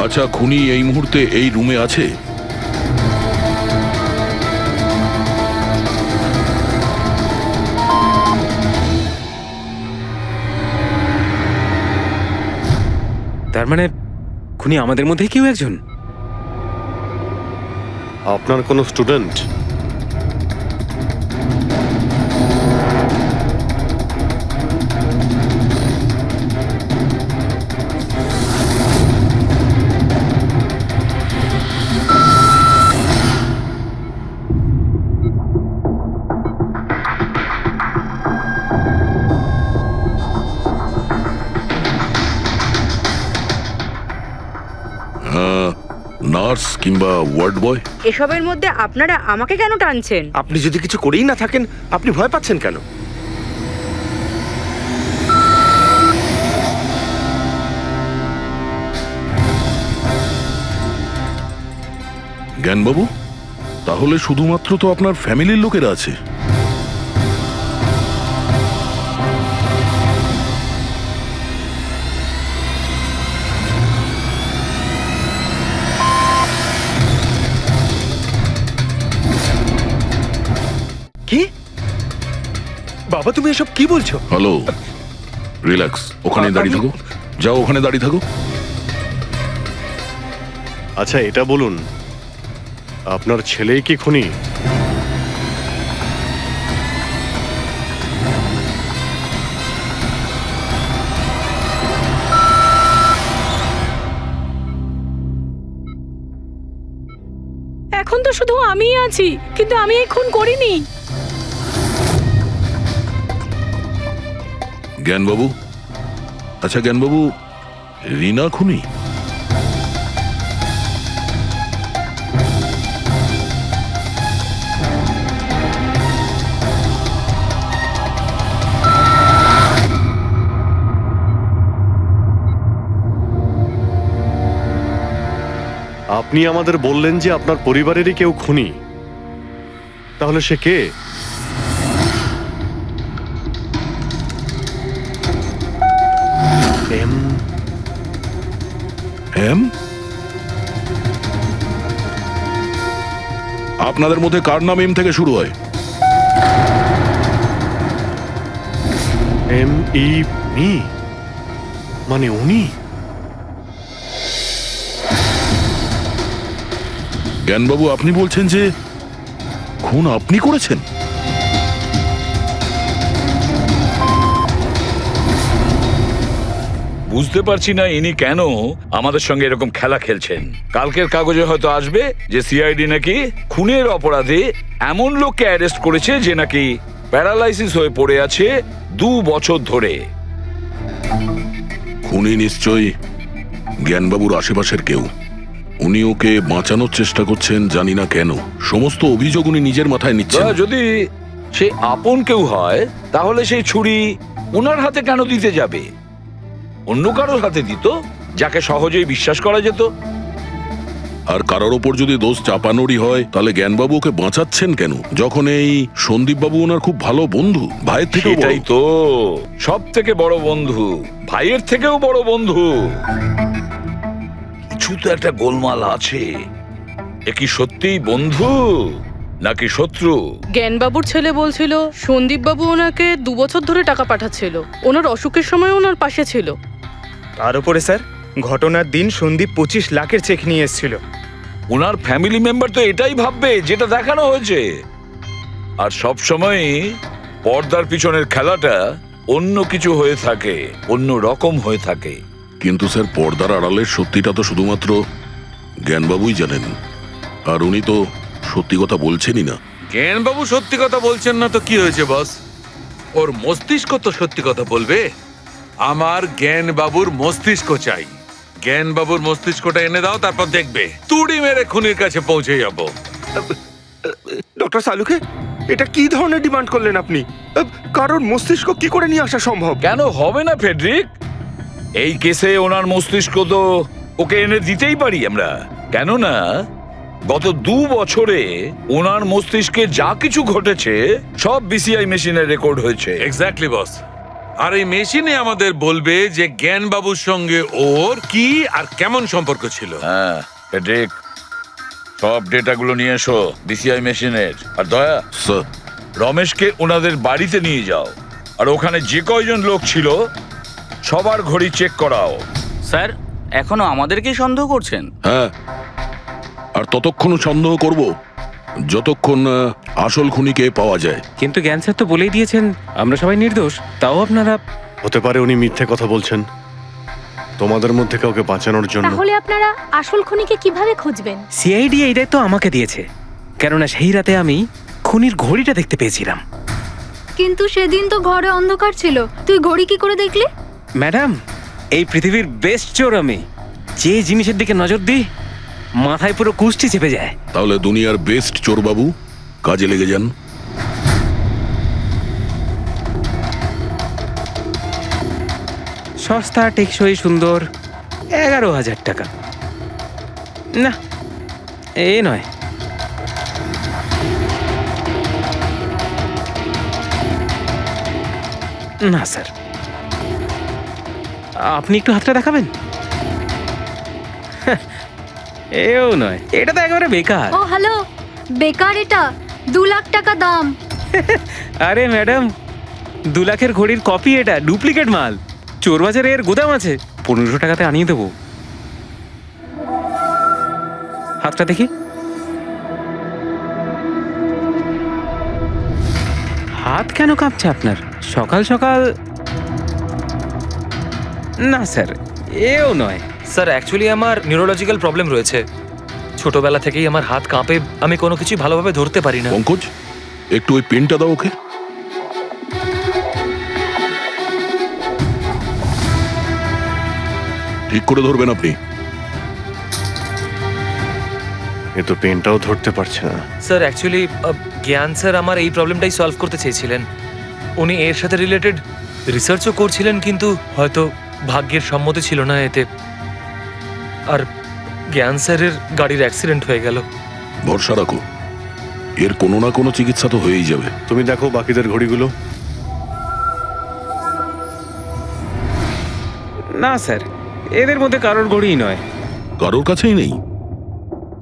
আচ্ছা, খুনি এই মুহূর্তে এই রুমে আছে? তার মানে খুনি আমাদের মধ্যে কেউ একজন। আপনার কোনো স্টুডেন্ট? নার্স কিংবা ওয়ার্ড বয়? এসবের মধ্যে আপনারা আমাকে কেন টানছেন? আপনি যদি কিছু করেই না থাকেন, আপনি ভয় পাচ্ছেন কেন? জ্ঞানবাবু, তাহলে শুধুমাত্র তো আপনার ফ্যামিলির লোকেরা আছে। বাবা তুমি এসব কি বলছো? হ্যালো, রিল্যাক্স, ওখানে দাঁড়িয়ে থাকো, যাও ওখানে দাঁড়িয়ে থাকো। আচ্ছা এটা বলুন, আপনার ছেলেই কি খুনি? এখন তো শুধু আমিই আছি, কিন্তু আমি এই খুন করিনি। জ্ঞানবাবু, আচ্ছা জ্ঞানবাবু, রিনা খুনি? আপনি আমাদের বললেন যে আপনার পরিবারেরই কেউ খুনি, তাহলে সে কে? M M? আপনাদের মধ্যে কার নাম এম থেকে শুরু হয়? এম ই মি, মানে উনি? জ্ঞানবাবু, আপনি বলছেন যে খুন আপনি করেছেন? বুঝতে পারছি না ইনি কেন আমাদের সঙ্গে এরকম খেলা খেলছেন। কালকের কাগজে হয়তো আসবে যে সিআইডি নাকি খুনের অপরাধে এমন লোককে অ্যারেস্ট করেছে যে নাকি প্যারালাইসিস হয়ে পড়ে আছে 2 বছর ধরে। খুনি নিশ্চয়ই জ্ঞানবাবুর আশেপাশের কেউ। উনি ওকে বাঁচানোর চেষ্টা করছেন, জানি না কেন। সমস্ত অভিযোগ উনি নিজের মাথায় নিচ্ছেন। যদি সে আপন কেউ হয় তাহলে সেই ছুরি ওনার হাতে কেন দিতে যাবে? অন্য কারোর হাতে দিত, যাকে সহজেই বিশ্বাস করা যেত। আর কারোর ওপর যদি দোষ চাপানোরই হয় তাহলে জ্ঞানবাবু ওকে বাঁচাচ্ছেন কেন, যখন এই সন্দীপ বাবু ওনার খুব ভালো বন্ধু, ভাইয়ের থেকেও বড়। সেটাই তো, সব থেকে বড় বন্ধু, ভাইয়ের থেকেও বড় বন্ধু। কিছু তো একটা গোলমাল আছে। এ কি সত্যিই বন্ধু নাকি শত্রু? জ্ঞানবাবুর ছেলে বলছিল সন্দীপ বাবু ওনাকে 2 বছর ধরে টাকা পাঠাচ্ছিল, ওনার অসুখের সময় ওনার পাশে ছিল। তার উপরে স্যার, ঘটনার দিন সন্দীপ 25 লাখের চেক নিয়ে এসেছিল। ওনার ফ্যামিলি মেম্বার তো এটাই ভাববে যেটা দেখানো হয়েছে। আর সব সময় পর্দার পিছনের খেলাটা অন্য কিছু হয়ে থাকে, অন্য রকম হয়ে থাকে। কিন্তু স্যার, পর্দার আড়ালের সত্যিটা তো শুধুমাত্র জ্ঞানবাবুই জানেন, আর উনি তো সত্যি কথা বলছেনই না। জ্ঞানবাবু সত্যি কথা বলছেন না তো কি হয়েছে বস? ওর মস্তিষ্ক তো সত্যি কথা বলবে। আমার জ্ঞানবাবুর মস্তিষ্ক চাই। জ্ঞানবাবুর মস্তিষ্কটা এনে দাও, তারপর দেখবে তুড়ি মেরে খুনির কাছে পৌঁছে যাবো। ডক্টর সালুকে, এটা কি ধরনের ডিমান্ড করলেন আপনি? কারোর মস্তিষ্ক কি করে নিয়ে আসা সম্ভব? কেন হবে না ফেডরিক? এই কেসে ওনার মস্তিষ্ক তো ওকে এনে দিতেই পারি আমরা। কেননা গত 2 বছরে ওনার মস্তিষ্কে যা কিছু ঘটেছে সব বিসিআই মেশিনে রেকর্ড হয়েছে। এক্স্যাক্টলি বস। আর এই মেশিনে আমাদের বলবে যে জ্ঞানবাবুর সঙ্গে ওর কি আর কেমন সম্পর্ক ছিল। হ্যাঁ ফেডরিক, সব ডেটাগুলো নিয়ে এসো বিসিআই মেশিনের। আর দয়া স্যার, রমেশকে ওনাদের বাড়িতে নিয়ে যাও, আর ওখানে যে কয়জন লোক ছিল সবার ঘড়ি চেক করাও। স্যার, এখনো আমাদেরকেই সন্দেহ করছেন? হ্যাঁ, আর ততক্ষণ সন্দেহ করব যতক্ষণ আসল খুনিকে পাওয়া যায়। কিন্তু জ্ঞান স্যার তো বলেই দিয়েছেন আমরা সবাই নির্দোষ, তাও আপনারা। হতে পারে উনি মিথ্যে কথা বলছেন তোমাদের মধ্যে কাউকে বাঁচানোর জন্য। তাহলে আপনারা আসল খুনিকে কিভাবে খুঁজবেন? সিআইডি এই দায়িত্ব আমাকে দিয়েছে, কেননা সেই রাতে আমি খুনির ঘড়িটা দেখতে পেয়েছিলাম। কিন্তু সেদিন তো ঘরে অন্ধকার ছিল, তুই ঘড়ি কি করে দেখলি? ম্যাডাম, এই পৃথিবীর বেস্ট চোর আমি। যে জিনিসের দিকে নজর দিই মাথায় পুরো কুষ্টি চেপে যায়। তাহলে দুনিয়ার বেস্ট চোর বাবু, কাজে লেগে যান। সস্তা, টেকসই, সুন্দর। 11,000 টাকা। না, এ নয়। না স্যার, আপনি একটু হাতটা দেখাবেন? এও নয়, এটা তো একেবারে বেকার। ও হ্যালো, বেকার এটা, 2 লাখ টাকা দাম। আরে ম্যাডাম, 2 লাখের ঘড়ির কপি, এটা ডুপ্লিকেট মাল। চোর বাজারে এর গুদাম আছে। 1500 টাকাতে আনিয়ে দেবো। হাতটা দেখি। হাত কেন কাঁপছে আপনার সকাল সকাল? না স্যার, এও নয়। স্যার অ্যাকচুয়ালি আমার নিউরোলজিক্যাল প্রবলেম রয়েছে। ছোটবেলা থেকেই আমার হাত কাঁপে, আমি কোনো কিছু ভালোভাবে ধরতে পারি না। পঙ্কজ, একটু ওই পেনটা দাও ওকে। ঠিক করে ধরবেন আপনি। এ তো পেনটাও ধরতে পারছে না। স্যার অ্যাকচুয়ালি জ্ঞান স্যার আমার এই প্রবলেমটাই সলভ করতে চেয়েছিলেন। উনি এর সাথে রিলেটেড রিসার্চও করছিলেন, কিন্তু হয়তো ভাগ্যের সম্মতি ছিল না এতে। আর জ্ঞান স্যারের গাড়ির অ্যাক্সিডেন্ট হয়ে গেল। ভরসা রাখো, এর কোনো না কোনো চিকিৎসা তো হয়েই যাবে। তুমি দেখো বাকিদের ঘড়িগুলো। না স্যার, এদের মধ্যে কারোর ঘড়িই নয়। কারোর কাছেই নেই?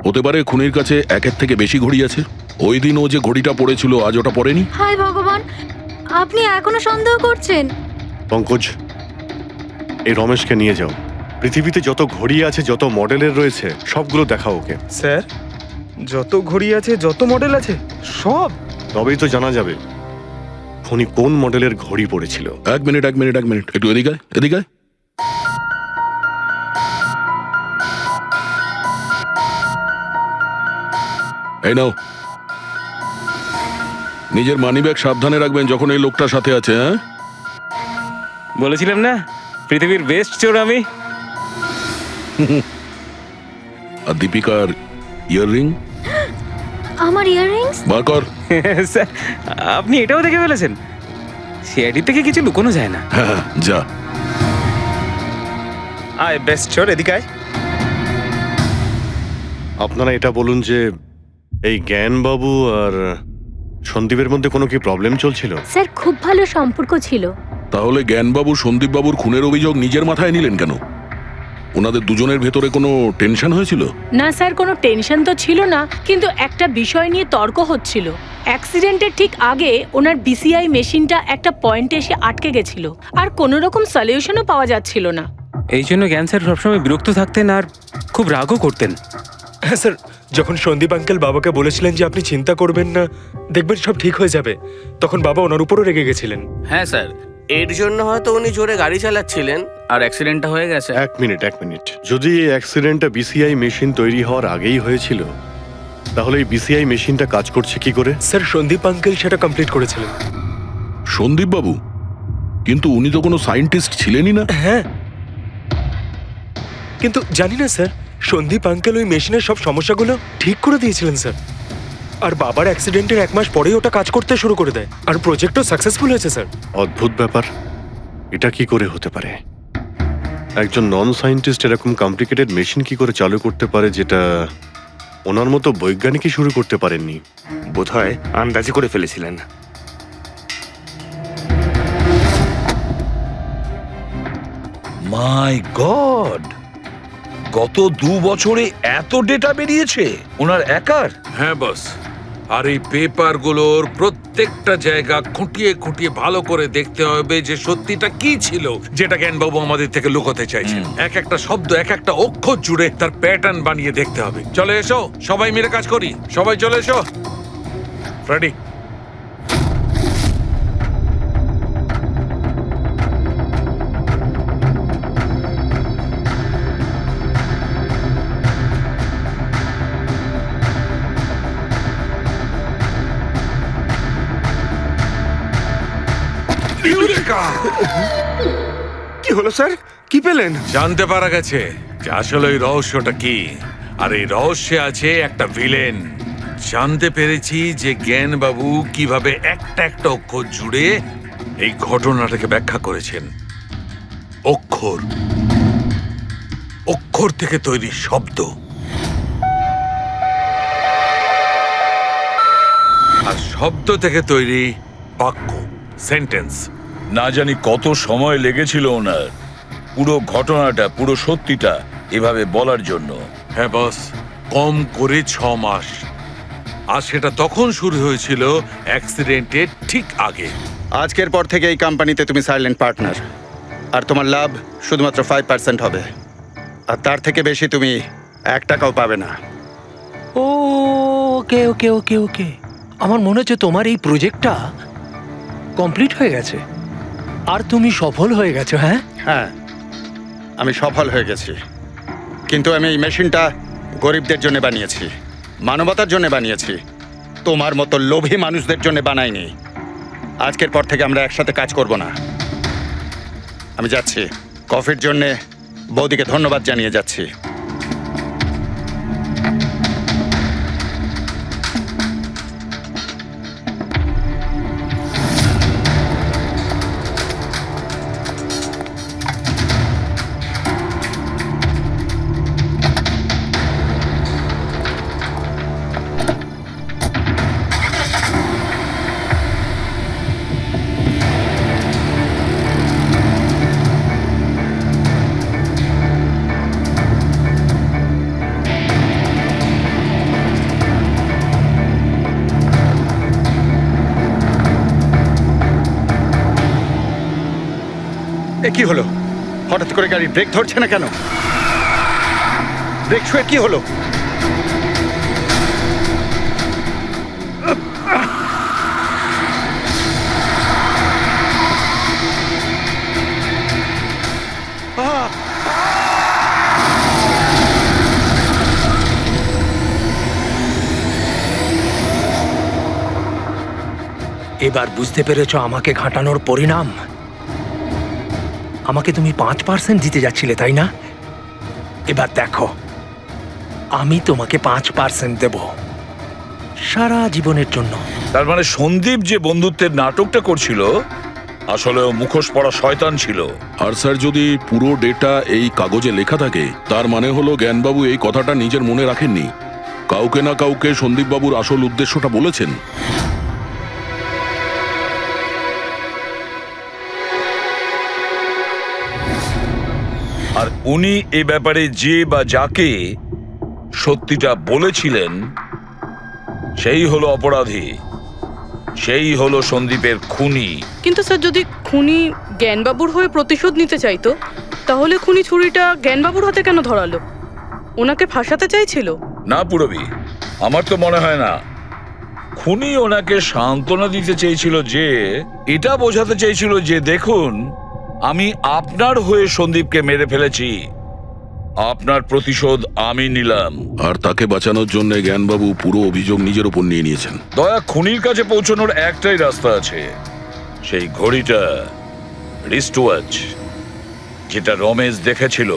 হতে পারে খুনির কাছে একের থেকে বেশি ঘড়ি আছে। ওই দিন ও যে ঘড়িটা পড়েছিল আজ ওটা পড়েনি। হাই ভগবান, আপনি এখনো সন্দেহ করছেন? পঙ্কজ, এই রমেশকে নিয়ে যাও। পৃথিবীতে যত ঘড়ি আছে, যত মডেলের রয়েছে, সবগুলো দেখাও ওকে। স্যার, যত ঘড়ি আছে, যত মডেল আছে, সব? তবেই তো জানা যাবে খুনি কোন মডেলের ঘড়ি পড়েছিল। এক মিনিট একটু এদিকে আয়, এদিকে আয়। এই নাও, নিজের মানিব্যাগ সাবধানে রাখবেন যখন এই লোকটার সাথে আছে। হ্যাঁ, বলেছিলাম না পৃথিবীর বেস্ট চোর আমি। আর দীপিকার ইয়াররিং আমার ইয়াররিংস? বার কর। স্যার, আপনি এটাও দেখে ফেলেছেন? সিআইডি থেকে কিছু লুকোনো যায় না। হ্যাঁ, যা। আয় বেস্ট চোর, এদিকে আয়। আপনারা এটা বলুন যে এই জ্ঞানবাবু আর সন্দীপের মধ্যে কোনো কি প্রবলেম চলছিল? স্যার খুব ভালো সম্পর্ক ছিল। তাহলে জ্ঞানবাবু সন্দীপবাবুর খুনের অভিযোগ নিজের মাথায় নিলেন কেন? ওনাদের দুজনের ভেতরে কোনো টেনশন হয়েছিল? না স্যার, কোনো টেনশন তো ছিল না, কিন্তু একটা বিষয় নিয়ে তর্ক হচ্ছিল। অ্যাক্সিডেন্টের ঠিক আগে ওনার বিসিআই মেশিনটা একটা পয়েন্টে এসে আটকে গেছিল, আর কোনো রকম সলিউশনও পাওয়া যাচ্ছিল না। এই জন্য জ্ঞান স্যার সবসময় বিরক্ত থাকতেন আর খুব রাগও করতেন। হ্যাঁ স্যার, যখন সন্দীপ আঙ্কেল বাবাকে বলেছিলেন যে আপনি চিন্তা করবেন না, দেখবেন সব ঠিক হয়ে যাবে, তখন বাবা ওনার উপরও রেগে গেছিলেন। হ্যাঁ স্যার, এর জন্য হয়তো উনি জোরে গাড়ি চালাচ্ছিলেন আর অ্যাক্সিডেন্টটা হয়ে গেছে। এক মিনিট। যদি এই অ্যাক্সিডেন্টটা বিসিআই মেশিন তৈরি হওয়ার আগেই হয়েছিল, তাহলে এই বিসিআই মেশিনটা কাজ করছে কি করে? স্যার, সন্দীপ আঙ্কেল সেটা কমপ্লিট করেছিলেন। সন্দীপ বাবু? কিন্তু উনি তো কোনো সায়েন্টিস্ট ছিলেনই না। হ্যাঁ, কিন্তু জানি না স্যার, সন্দীপ আঙ্কেল ওই মেশিনের সব সমস্যাগুলো ঠিক করে দিয়েছিলেন স্যার। আর বাবার অ্যাক্সিডেন্টের 1 মাস পরেই ওটা কাজ করতে শুরু করে দেয়, আর প্রজেক্টও সাকসেসফুল হয়েছে স্যার। অদ্ভুত ব্যাপার, এটা কি করে হতে পারে? একজন নন সায়েন্টিস্ট এরকম কমপ্লিকেটেড মেশিন কি করে চালু করতে পারে, যেটা ওনার মতো বৈজ্ঞানিকই শুরু করতে পারেননি? বোধহয় আন্দাজি করে ফেলেছিলেন। মাই গড, গত 2 বছরে এত ডেটা বেরিয়েছে ওনার একার? হ্যাঁ বস, আর এই পেপারগুলোর প্রত্যেকটা জায়গা খুঁটিয়ে খুঁটিয়ে ভালো করে দেখতে হবে যে সত্যিটা কি ছিল যেটা জ্ঞানবাবু আমাদের থেকে লুকোতে চাইছেন। এক একটা শব্দ, এক একটা অক্ষর জুড়ে তার প্যাটার্ন বানিয়ে দেখতে হবে। চলে এসো, সবাই মিলে কাজ করি। সবাই চলে এসো। রেডি? কি হলো স্যার, কি পেলেন? জানতে পারা গেছে যে আসলে ওই রহস্যটা কি, আর এই রহস্যে আছে একটা ভিলেন। জানতে পেরেছি যে জ্ঞানবাবু কিভাবে একটা একটা অক্ষর জুড়ে এই ঘটনাটাকে ব্যাখ্যা করেছেন। অক্ষর, অক্ষর থেকে তৈরি শব্দ, আর শব্দ থেকে তৈরি বাক্য, সেন্টেন্স। না জানি কত সময় লেগেছিল ওনার পুরো ঘটনাটা, পুরো সত্যিটা এভাবে বলার জন্য। হ্যাঁ বস, কম করে 6 মাস। আর সেটা তখন শুরু হয়েছিল অ্যাক্সিডেন্টের ঠিক আগে। আজকের পর থেকে এই কোম্পানিতে তুমি সাইলেন্ট পার্টনার, আর তোমার লাভ শুধুমাত্র 5% হবে, আর তার থেকে বেশি তুমি 1 টাকাও পাবে না। ওকে ওকে ওকে ওকে, আমার মনে হচ্ছে তোমার এই প্রজেক্টটা কমপ্লিট হয়ে গেছে আর তুমি সফল হয়ে গেছো। হ্যাঁ হ্যাঁ, আমি সফল হয়ে গেছি, কিন্তু আমি এই মেশিনটা গরিবদের জন্য বানিয়েছি, মানবতার জন্য বানিয়েছি, তোমার মতো লোভী মানুষদের জন্য বানাইনি। আজকের পর থেকে আমরা একসাথে কাজ করব না। আমি যাচ্ছি, কফির জন্যে বৌদিকে ধন্যবাদ জানিয়ে যাচ্ছি। এ কি হলো? হঠাৎ করে গাড়ি ব্রেক ধরছে না কেন? ব্রেক শুয়ে কি হলো? এবার বুঝতে পেরেছো আমাকে ঘাঁটানোর পরিণাম? আমাকে তুমি 5% দিতে যাচ্ছিলে, তাই না? এবার দেখো, আমি তোমাকে 5% দেব সারা জীবনের জন্য। তার মানে সন্দীপ যে বন্ধুত্বের নাটকটা করছিল আসলে ও মুখোশ পড়া শয়তান ছিল। আর স্যার, যদি পুরো ডেটা এই কাগজে লেখা থাকে তার মানে হলো জ্ঞানবাবু এই কথাটা নিজের মনে রাখেননি, কাউকে না কাউকে সন্দীপবাবুর আসল উদ্দেশ্যটা বলেছেন। আর উনি এ ব্যাপারে যে বা যাকে সত্যিটা বলেছিলেন সেই হলো অপরাধী, সেই হলো সন্দীপের খুনি। কিন্তু স্যার, যদি খুনি জ্ঞানবাবুর হয়ে প্রতিশোধ নিতে চাইতো তাহলে খুনি ছুরিটা জ্ঞানবাবুর হাতে কেন ধরালো? ওনাকে ফাঁসাতে চাইছিল? না পুরবী, আমার তো মনে হয় না। খুনি ওনাকে সান্ত্বনা দিতে চেয়েছিল, যে এটা বোঝাতে চেয়েছিল যে দেখুন, আমি আপনার হয়ে সন্দীপকে মেরে ফেলেছি, আপনার প্রতিশোধ আমি নিলাম। আর তাকে বাঁচানোর জন্য জ্ঞানবাবু পুরো অভিযোগ নিজের উপর নিয়ে নিয়েছেন। দয়া, খুনির কাছে পৌঁছানোর একটাই রাস্তা আছে, সেই ঘড়িটা, রিস্ট ওয়াচ, যেটা রমেশ দেখেছিল।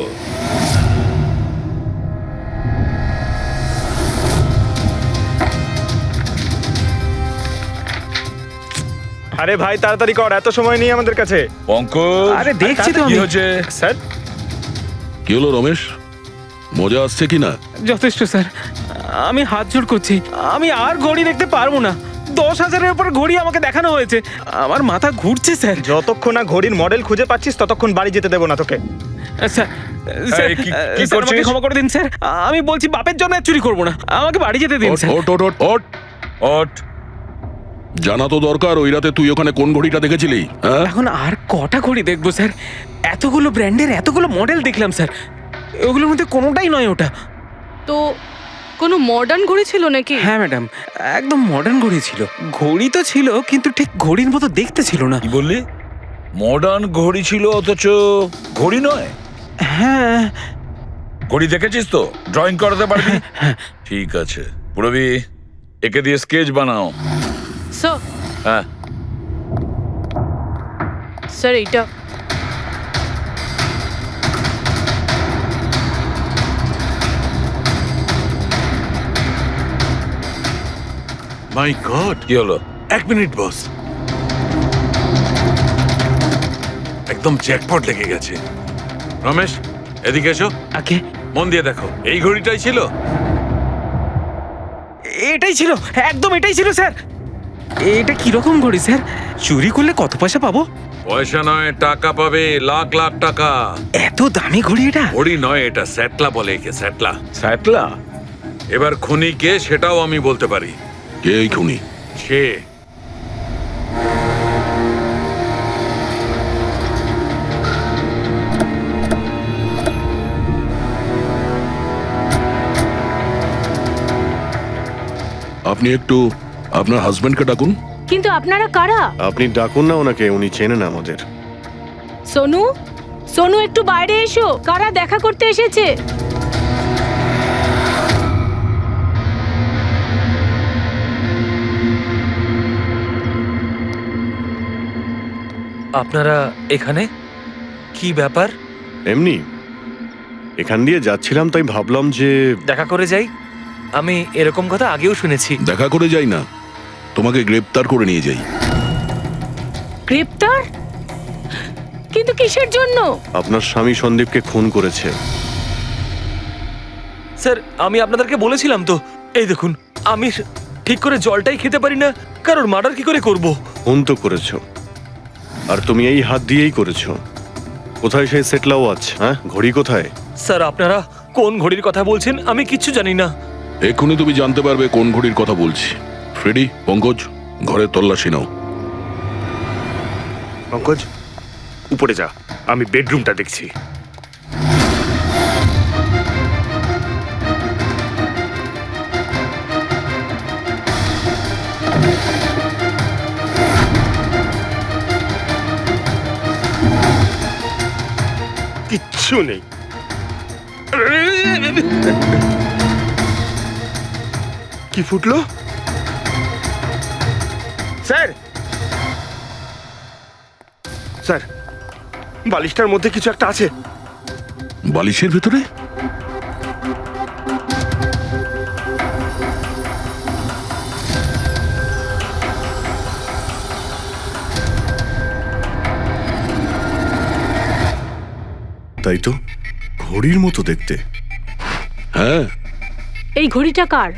আরে ভাই তাড়াতাড়ি কর, এত সময় নেই আমাদের কাছে। পঙ্কজ, আরে দেখছি তো কি আমি। হয়েছে? স্যার, কি হলো রমেশ, মজা আসছে কিনা? যথেষ্ট স্যার, আমি হাত জোড় করছি, আমি আর ঘড়ি দেখতে পারবো না। 10,000-এর উপর ঘড়ি আমাকে দেখানো হয়েছে, আমার মাথা ঘুরছে স্যার। যতক্ষণ না ঘড়ির মডেল খুঁজে পাচ্ছিস ততক্ষণ বাড়ি যেতে দেবো না তোকে। স্যার, স্যার, এই, কি স্যার, আমাকে করছিস? ক্ষমা করে দিন স্যার, আমি বলছি বাপের জন্য আর চুরি করবো না, আমাকে বাড়ি যেতে দিন স্যার। ওট ওট ওট ওট ওঠ। জানা তো দরকার, ওই রাতে তুই ওখানে কোন ঘড়িটা দেখেছিলি? হ্যাঁ, এখন আর কটা ঘড়ি দেখবো স্যার? এতগুলো ব্র্যান্ডের এতগুলো মডেল দেখলাম স্যার, ওগুলোর মধ্যে কোনোটাই নয় ওটা। তো কোনো মডার্ন ঘড়ি ছিল নাকি? হ্যাঁ ম্যাডাম, একদম মডার্ন ঘড়ি ছিল। ঘড়ি তো ছিল কিন্তু ঠিক ঘড়ির মতো দেখতে ছিল না। কি বললি? মডার্ন ঘড়ি ছিল অথচ ঘড়ি নয়? হ্যাঁ। ঘড়ি দেখেছিস তো? ড্রয়িং করাতে পারবি? ঠিক আছে পুরবী, একে দিয়ে স্কেচ বানাও। স্যার, হ্যাঁ, স্যার এইটা। মাই গড, কি হলো? 1 মিনিট বস, একদম জ্যাকপট লেগে গেছে। রমেশ, এদিকে এসো, আগে মন দিয়ে দেখো, এই ঘড়িটাই ছিল। এটাই ছিল, একদম এটাই ছিল স্যার। এটা কিরকম ঘড়ি স্যার? চুরি করলে কত পয়সা পাবো? পয়সা নয়, টাকা পাবে, লাখ লাখ টাকা। এত দামি ঘড়ি এটা? ঘড়ি নয়, এটা স্যাটলা বলে একে, স্যাটলা। স্যাটলা? এবার খুনি কে সেটাও আমি বলতে পারি। কে এই খুনি? সে আপনি একটু আপনার হাজবেন্ডকে ডাকুন। কিন্তু আপনারা কারা? আপনি ডাকুন না ওনাকে, উনি চেনেন আমাদের। সোনু, সোনু একটু বাইরে এসো, কারা দেখা করতে এসেছে? আপনারা এখানে কি ব্যাপার? এমনি এখান দিয়ে যাচ্ছিলাম, তাই ভাবলাম যে দেখা করে যাই। আমি এরকম কথা আগেও শুনেছি। দেখা করে যাই না, তোমাকে গ্রেপ্তার করে নিয়ে যাই। গ্রেপ্তার? কিন্তু কিসের জন্য? আপনার স্বামী সন্দীপকে খুন করেছে। স্যার, আমি আপনাদেরকে বলেছিলাম তো, এই দেখুন, আমি ঠিক করে জলটাই খেতে পারি না, কারণ মার্ডার কি করে করব? খুন তো করেছো, আর তুমি এই হাত দিয়েই করেছো। কোথায় সেই সেটলা ওয়াচ? হ্যাঁ, ঘড়ি কোথায়? স্যার, আপনারা কোন ঘড়ির কথা বলছেন আমি কিচ্ছু জানি না। এক্ষুনি তুমি জানতে পারবে কোন ঘড়ির কথা বলছি। ফ্রেডি, পঙ্কজ, ঘরের তল্লাশি নাও। পঙ্কজ, উপরে যা, আমি বেডরুমটা দেখছি। কিচ্ছু নেই। কি ফুটলো? স্যার, স্যার, বালিশটার মধ্যে কিছু একটা আছে। বালিশের ভেতরে? তাই তো, ঘড়ির মতো দেখতে। হ্যাঁ। এই ঘড়িটা কার?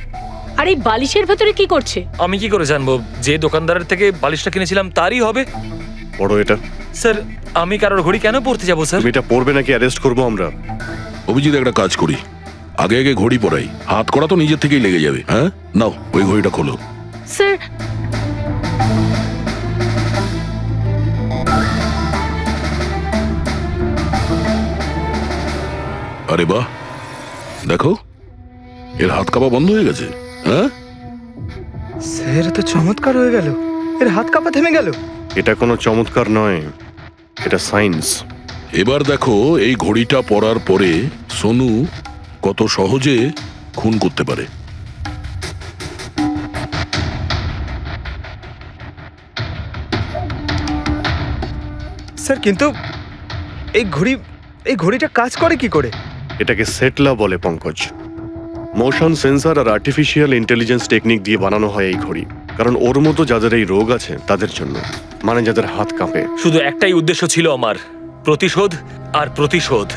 আর এই বালিশের ভেতরে কি করছে? আমি কি করে জানবো? যে দোকানদারের থেকে বালিশটা কিনেছিলাম তারই হবে। পড়ো এটা। স্যার, আমি কারোর ঘড়ি কেন পড়তে যাবো স্যার? তুমি এটা পড়বে নাকি অ্যারেস্ট করবো আমরা? অভিজিৎ, একটা কাজ করি, আগে আগে ঘড়ি পরাই, হাত করা তো নিজের থেকেই লেগে যাবে। হ্যাঁ, নাও ওই ঘড়িটা খোলো। স্যার, আরে বাহ, দেখো এর হাত কাঁপা বন্ধ হয়ে গেছে। হ্যাঁ, স্যার, তো চমৎকার হয়ে গেল, এর হাত কাঁপা থেমে গেল। এটা কোনো চমৎকার নয়, এটা সায়েন্স। এবার দেখো এই ঘড়িটা পরার পরে সোনু কত সহজে খুন করতে পারে। স্যার, কিন্তু এই ঘড়িটা কাজ করে কি করে? এটাকে সেটলা বলে পঙ্কজ। মোশন সেন্সর আর আর্টিফিশিয়াল ইন্টেলিজেন্স টেকনিক দিয়ে বানানো হয় এই ঘড়ি, কারণ ওর মতো যাদের এই রোগ আছে তাদের জন্য, মানে যাদের হাত কাঁপে। শুধু একটাই উদ্দেশ্য ছিল আমার, প্রতিশোধ আর প্রতিশোধ।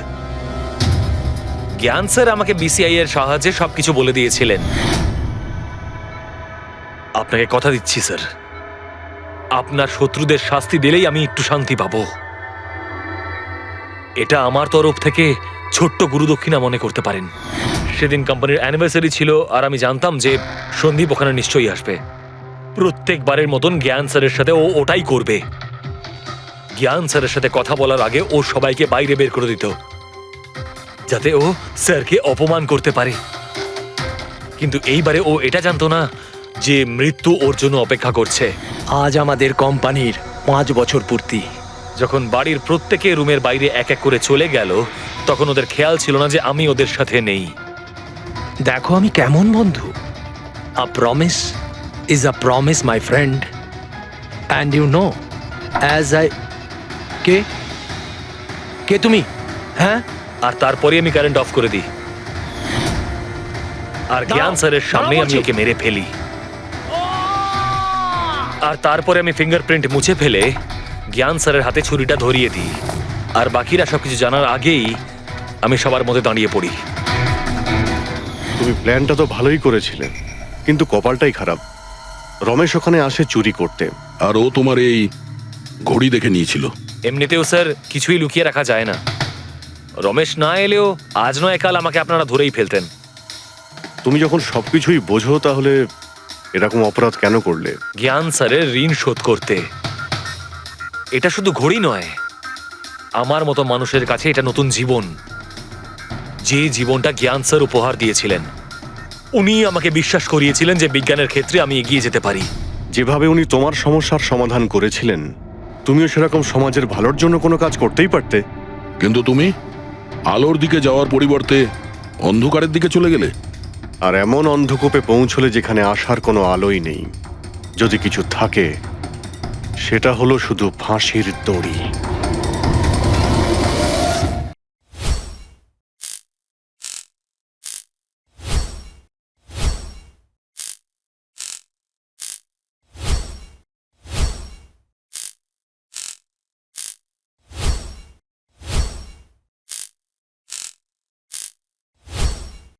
জ্ঞান স্যার আমাকে বিসিআই এর সাহায্যে সবকিছু বলে দিয়েছিলেন। আপনাকে কথা দিচ্ছি স্যার, আপনার শত্রুদের শাস্তি দিলেই আমি একটু শান্তি পাবো। এটা আমার তরফ থেকে ছোট্ট গুরুদক্ষিণা মনে করতে পারেন। সেদিন কোম্পানির অ্যানিভার্সারি ছিল, আর আমি জানতাম যে সন্দীপ ওখানে নিশ্চয়ই আসবে। প্রত্যেকবারের মতন জ্ঞান স্যারের সাথে ও ওটাই করবে। জ্ঞান স্যারের সাথে কথা বলার আগে ও সবাইকে বাইরে বের করে দিত, যাতে ও স্যারকে অপমান করতে পারে। কিন্তু এইবারে ও এটা জানতো না যে মৃত্যু ওর জন্য অপেক্ষা করছে। আজ আমাদের কোম্পানির 5 বছর পূর্তি। যখন বাড়ির প্রত্যেকে রুমের বাইরে এক এক করে চলে গেল, তখন ওদের খেয়াল ছিল না যে আমি ওদের সাথে নেই। দেখো আমি কেমন বন্ধু। A promise is a promise my friend, and you know as I কে কে তুমি? হ্যাঁ, আর তারপরে আমি কারেন্ট অফ করে দিই, আর জ্ঞান স্যারের সামনে আমি ওকে মেরে ফেলি। আর তারপরে আমি ফিঙ্গারপ্রিন্ট মুছে ফেলে জ্ঞান স্যারের হাতে ছুরিটা ধরিয়ে দিই। আর বাকিরা সবকিছু জানার আগেই আমি সবার মধ্যে দাঁড়িয়ে পড়ি। তুমি প্ল্যানটা তো ভালোই করেছিলে, কিন্তু কপালটাই খারাপ। রমেশ ওখানে আসে চুরি করতে, আর ও তোমার এই ঘড়ি দেখে নিয়েছিল। এমনিতেও স্যার কিছুই লুকিয়ে রাখা যায় না। রমেশ না এলেও আজ নয় কাল আমাকে আপনারা ধরেই ফেলতেন। তুমি যখন সবকিছুই বোঝো, তাহলে এরকম অপরাধ কেন করলে? জ্ঞান স্যারের ঋণ শোধ করতে। এটা শুধু ঘড়ি নয়, আমার মতো মানুষের কাছে এটা নতুন জীবন, যে জীবনটা জ্ঞান স্যার উপহার দিয়েছিলেন। উনি আমাকে বিশ্বাস করিয়েছিলেন যে বিজ্ঞানের ক্ষেত্রে আমি এগিয়ে যেতে পারি। যেভাবে উনি তোমার সমস্যার সমাধান করেছিলেন, তুমিও সেরকম সমাজের ভালোর জন্য কোনো কাজ করতেই পারতে। কিন্তু তুমি আলোর দিকে যাওয়ার পরিবর্তে অন্ধকারের দিকে চলে গেলে। আর এমন অন্ধকূপে পৌঁছলে যেখানে আসার কোনো আলোই নেই। যদি কিছু থাকে, সেটা হলো শুধু ফাঁসির দড়ি।